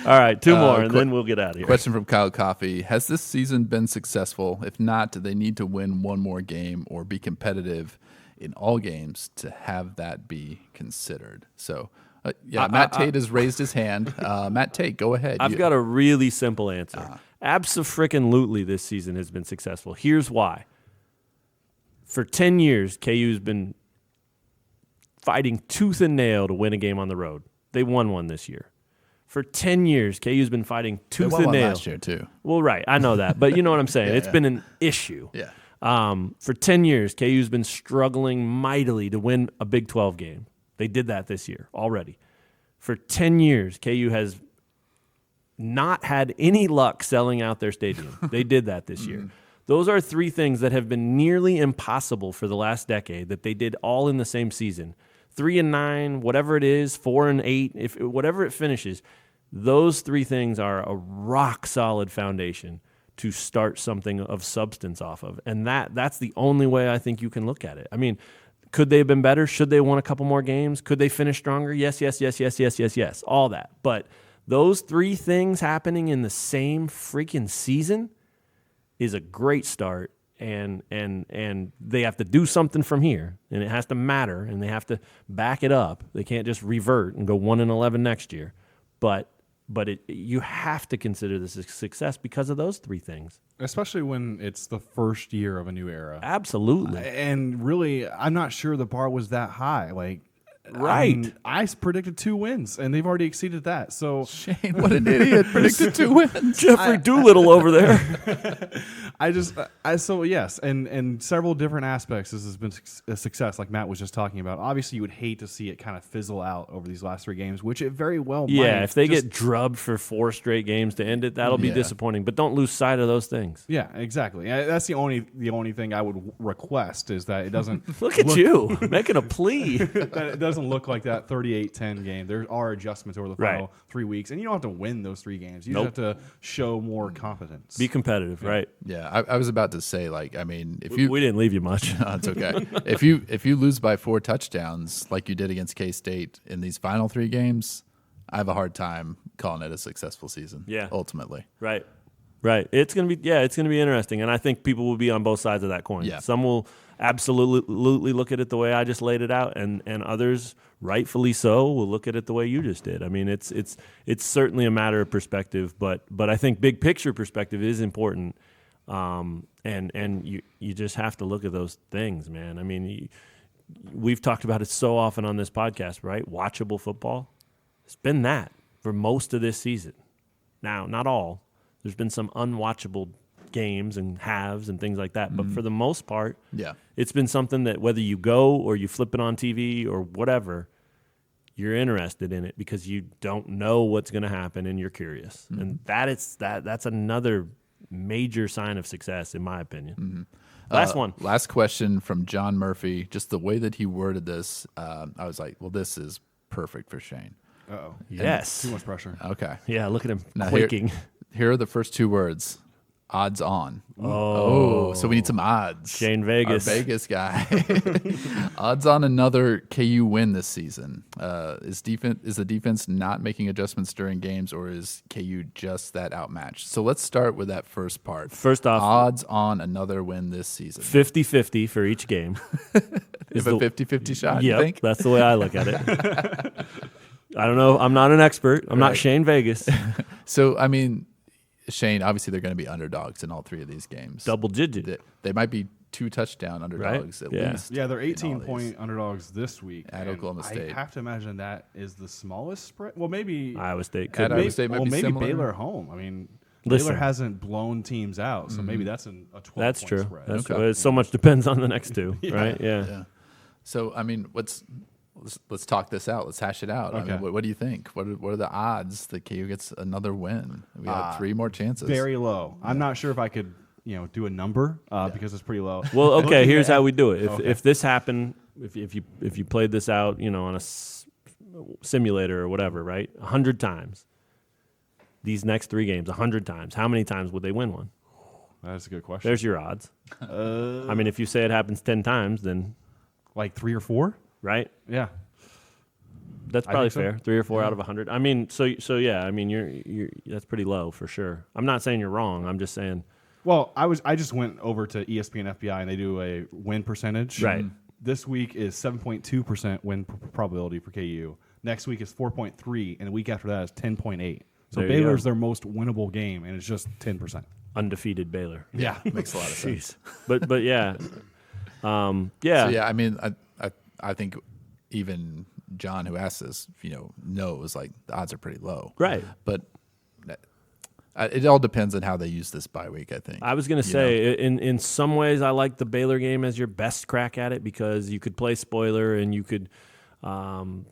A: All right, 2 more, and then we'll get out of here.
B: Question from Kyle Coffey. Has this season been successful? If not, do they need to win one more game or be competitive in all games to have that be considered? So, Matt Tate has raised his hand. Matt Tate, go ahead.
A: I've got a really simple answer. Abso-frickin-lutely this season has been successful. Here's why. For 10 years, KU's been fighting tooth and nail to win a game on the road. They won one this year. For 10 years, KU's been fighting tooth and nail.
B: Last year, too.
A: Well, right. I know that. But you know what I'm saying. It's been an issue.
B: Yeah.
A: For 10 years, KU's been struggling mightily to win a Big 12 game. They did that this year already. For 10 years, KU has not had any luck selling out their stadium. They did that this year. Those are 3 things that have been nearly impossible for the last decade that they did all in the same season. 3-9, whatever it is, 4-8, whatever it finishes, those 3 things are a rock solid foundation to start something of substance off of. And that's the only way I think you can look at it. I mean, could they have been better? Should they have won a couple more games? Could they finish stronger? Yes, all that. But those 3 things happening in the same freaking season is a great start. And they have to do something from here, and it has to matter, and they have to back it up. They can't just revert and go 1-11 next year. But you have to consider this a success because of those 3 things.
C: Especially when it's the first year of a new era.
A: Absolutely.
C: And really, I'm not sure the bar was that high.
A: Right.
C: I predicted 2 wins, and they've already exceeded that. So
B: Shane, what an idiot! Predicted 2 wins.
A: Jeffrey Doolittle over there.
C: Yes, and several different aspects. This has been a success, like Matt was just talking about. Obviously, you would hate to see it kind of fizzle out over these last 3 games, which it very well might.
A: Yeah, if they get drubbed for 4 straight games to end it, that'll be disappointing. But don't lose sight of those things.
C: Yeah, exactly. That's the only thing I would request is that it doesn't
A: look at you making a plea.
C: That it doesn't look like that 38-10 game. There are adjustments over the final 3 weeks, and you don't have to win those 3 games. You just have to show more competence.
A: Be competitive, right?
B: Yeah, I was about to say, if you
A: we didn't leave you much.
B: No, it's okay. If you lose by 4 touchdowns like you did against K-State in these final 3 games, I have a hard time calling it a successful season.
A: Yeah,
B: ultimately,
A: right. It's gonna be interesting, and I think people will be on both sides of that coin.
B: Yeah.
A: Some will absolutely look at it the way I just laid it out, and others, rightfully so, will look at it the way you just did. I mean, it's certainly a matter of perspective, but I think big picture perspective is important, and you just have to look at those things, man. I mean, we've talked about it so often on this podcast, right? Watchable football. It's been that for most of this season. Now, not all. There's been some unwatchable games and halves and things like that. But for the most part, it's been something that whether you go or you flip it on TV or whatever, you're interested in it because you don't know what's going to happen and you're curious. And that's another major sign of success, in my opinion. Last one.
B: Last question from John Murphy. Just the way that he worded this, I was like, well, this is perfect for Shane.
C: Uh-oh.
A: Yes.
C: Too much pressure.
B: Okay.
A: Yeah, look at him
B: Now
A: quaking.
B: Here are the first two words. Odds on.
A: Oh.
B: So we need some odds.
A: Shane Vegas.
B: Our Vegas guy. Odds on another KU win this season. Is the defense not making adjustments during games, or is KU just that outmatched? So let's start with that first part.
A: First off,
B: odds on another win this season.
A: 50-50 for each game.
B: Is a 50-50 shot, you
A: Yep,
B: think?
A: that's the way I look at it. I don't know. I'm not an expert. I'm not Shane Vegas.
B: So, I mean, Shane, obviously they're going to be underdogs in all three of these games.
A: Double digit.
B: They might be 2 touchdown underdogs at least.
C: Yeah, they're 18-point underdogs this week.
B: At Oklahoma State.
C: I have to imagine that is the smallest spread. Well, maybe
A: Iowa State could.
B: Iowa State might be
C: maybe
B: similar.
C: Baylor home. I mean,
A: Listen.
C: Baylor hasn't blown teams out, so maybe that's a 12-point
A: That's true.
C: spread.
A: That's
B: Okay.
A: true. So much depends on the next two, right?
B: Yeah. So, I mean, let's talk this out. Let's hash it out.
C: Okay.
B: I mean, what do you think? What are the odds that KU gets another win? We have 3 more chances.
C: Very low. I'm not sure if I could, do a number because it's pretty low.
A: Well, okay.
C: Looking
A: Here's
C: at-
A: how we do it.
C: Okay.
A: If this happened, if you played this out, on a simulator or whatever, right? 100 times. These next 3 games, 100 times. How many times would they win one?
C: That's a good question.
A: There's your odds. I mean, if you say it happens 10 times, then
C: Like 3 or 4?
A: right.
C: Yeah.
A: That's
C: I
A: probably
C: think so.
A: fair. 3 or 4 out of 100. I mean, so yeah. I mean, you're that's pretty low for sure. I'm not saying you're wrong. I'm just saying.
C: Well, I just went over to ESPN FBI and they do a win percentage.
A: Right.
C: This week is 7.2% win probability for KU. Next week is 4.3, and the week after that is 10.8. So
A: There you
C: Baylor's
A: go.
C: their most winnable game, and it's just 10%.
A: Undefeated Baylor.
C: Yeah,
B: Makes a lot of sense.
A: But yeah. Yeah.
B: So, yeah, I mean, I think even John, who asked this, knows like the odds are pretty low.
A: Right.
B: But it all depends on how they use this bye week, I think.
A: I was going to say, in some ways, I like the Baylor game as your best crack at it because you could play spoiler and you could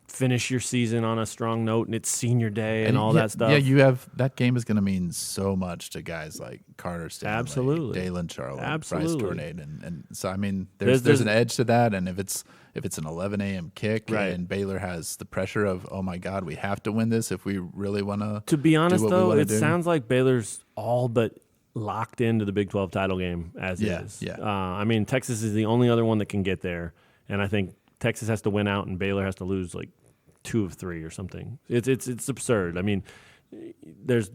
A: finish your season on a strong note, and it's senior day and all that stuff.
B: Yeah, you have that game is going to mean so much to guys like Carter Stanley,
A: Absolutely.
B: Dalen Charlotte,
A: Absolutely.
B: Bryce Tornade, and so I mean, there's an edge to that, and if it's an 11 a.m. kick
A: Right.
B: and Baylor has the pressure of, oh my God, we have to win this if we really want to.
A: To be honest,
B: do what we
A: though,
B: wanna
A: it
B: do.
A: sounds like Baylor's all but locked into the Big 12 title game as is.
B: Yeah.
A: I mean, Texas is the only other one that can get there, and I think Texas has to win out and Baylor has to lose like 2 of 3 or something. It's absurd. I mean, there's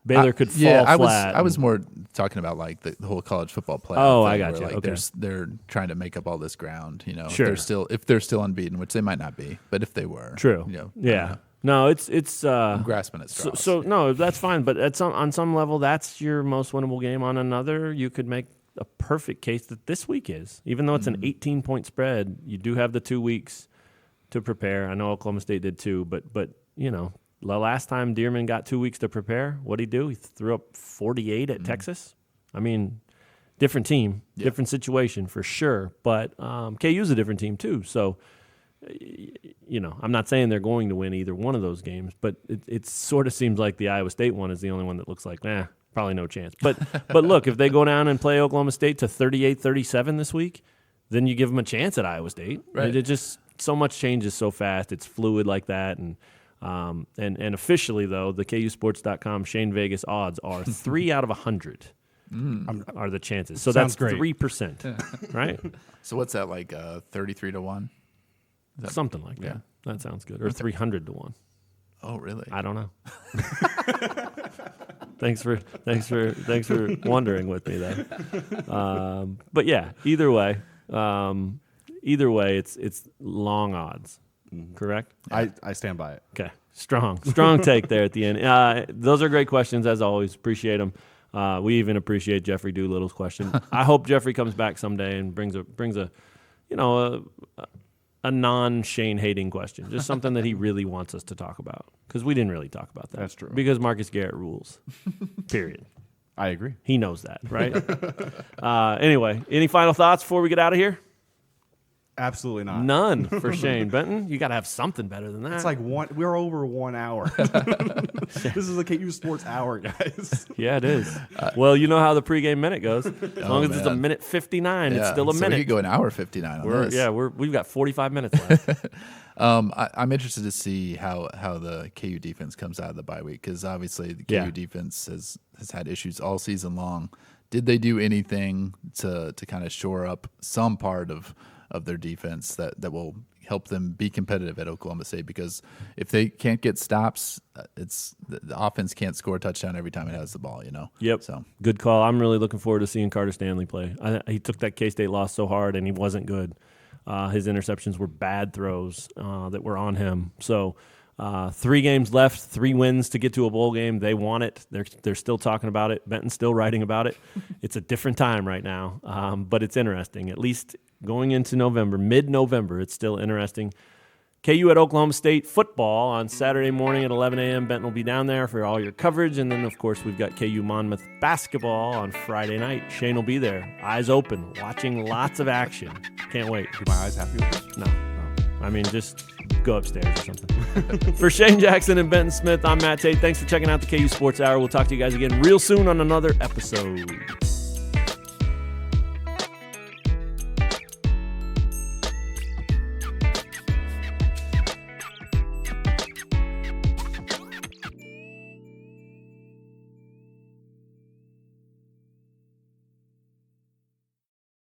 A: Baylor could fall flat.
B: I was more talking about like the whole college football playoff.
A: Oh, I
B: thing
A: got
B: where,
A: you.
B: like,
A: Okay.
B: they're trying to make up all this ground.
A: Sure.
B: If they're still unbeaten, which they might not be, but if they were,
A: True.
B: I don't
A: Yeah.
B: know.
A: No, it's
B: I'm grasping at straws.
A: so no, that's fine. But on some level, that's your most winnable game. On another, you could make a perfect case that this week is, even though it's an 18-point spread, you do have the 2 weeks to prepare. I know Oklahoma State did too, but the last time Dearman got 2 weeks to prepare, what'd he do? He threw up 48 at Texas. I mean, different team, different situation for sure. But KU's a different team too. So, I'm not saying they're going to win either one of those games, but it sort of seems like the Iowa State one is the only one that looks like, probably no chance. But look, if they go down and play Oklahoma State to 38-37 this week, then you give them a chance at Iowa State.
B: Right.
A: It just so much changes so fast. It's fluid like that, and officially though, the KUsports.com Shane Vegas odds are 3 out of 100 are the chances. So
C: Sounds
A: that's
C: great.
A: 3%, right?
B: So what's that like? 33 to 1?
A: Something like that. That sounds good. Or 300 to 1.
B: Oh, really?
A: I don't know. Thanks for wondering with me there. But yeah, either way, it's long odds. Correct?
C: I stand by it.
A: Okay. Strong take there at the end. Those are great questions as always. Appreciate them. We even appreciate Jeffrey Doolittle's question. I hope Jeffrey comes back someday and brings a non-Shane hating question, just something that he really wants us to talk about, because we didn't really talk about that.
C: That's true.
A: Because Marcus Garrett rules. Period.
C: I agree.
A: He knows that, right? Anyway, any final thoughts before we get out of here?
C: Absolutely not.
A: None for Shane. Benton, you got to have something better than that.
C: It's like we're over 1 hour. This is a KU Sports Hour, guys.
A: Yeah, it is. Well, you know how the pregame minute goes. As long as it's a minute 59, it's still a minute.
B: We could go an hour 59 on this.
A: Yeah, we've got 45 minutes left.
B: I'm interested to see how the KU defense comes out of the bye week, because obviously the KU defense has had issues all season long. Did they do anything to kind of shore up some part of their defense that will help them be competitive at Oklahoma State? Because if they can't get stops, the offense can't score a touchdown every time it has the ball,
A: Yep.
B: So
A: good call. I'm really looking forward to seeing Carter Stanley play. He took that K-State loss so hard, and he wasn't good. His interceptions were bad throws that were on him. So 3 games left, 3 wins to get to a bowl game. They want it. They're still talking about it. Benton's still writing about it. It's a different time right now, but it's interesting. At least going into November, mid-November, it's still interesting. KU at Oklahoma State football on Saturday morning at 11 a.m. Benton will be down there for all your coverage. And then, of course, we've got KU Monmouth basketball on Friday night. Shane will be there, eyes open, watching lots of action. Can't wait.
C: Are my eyes happy with this?
A: No. I mean, just go upstairs or something. For Shane Jackson and Benton Smith, I'm Matt Tate. Thanks for checking out the KU Sports Hour. We'll talk to you guys again real soon on another episode.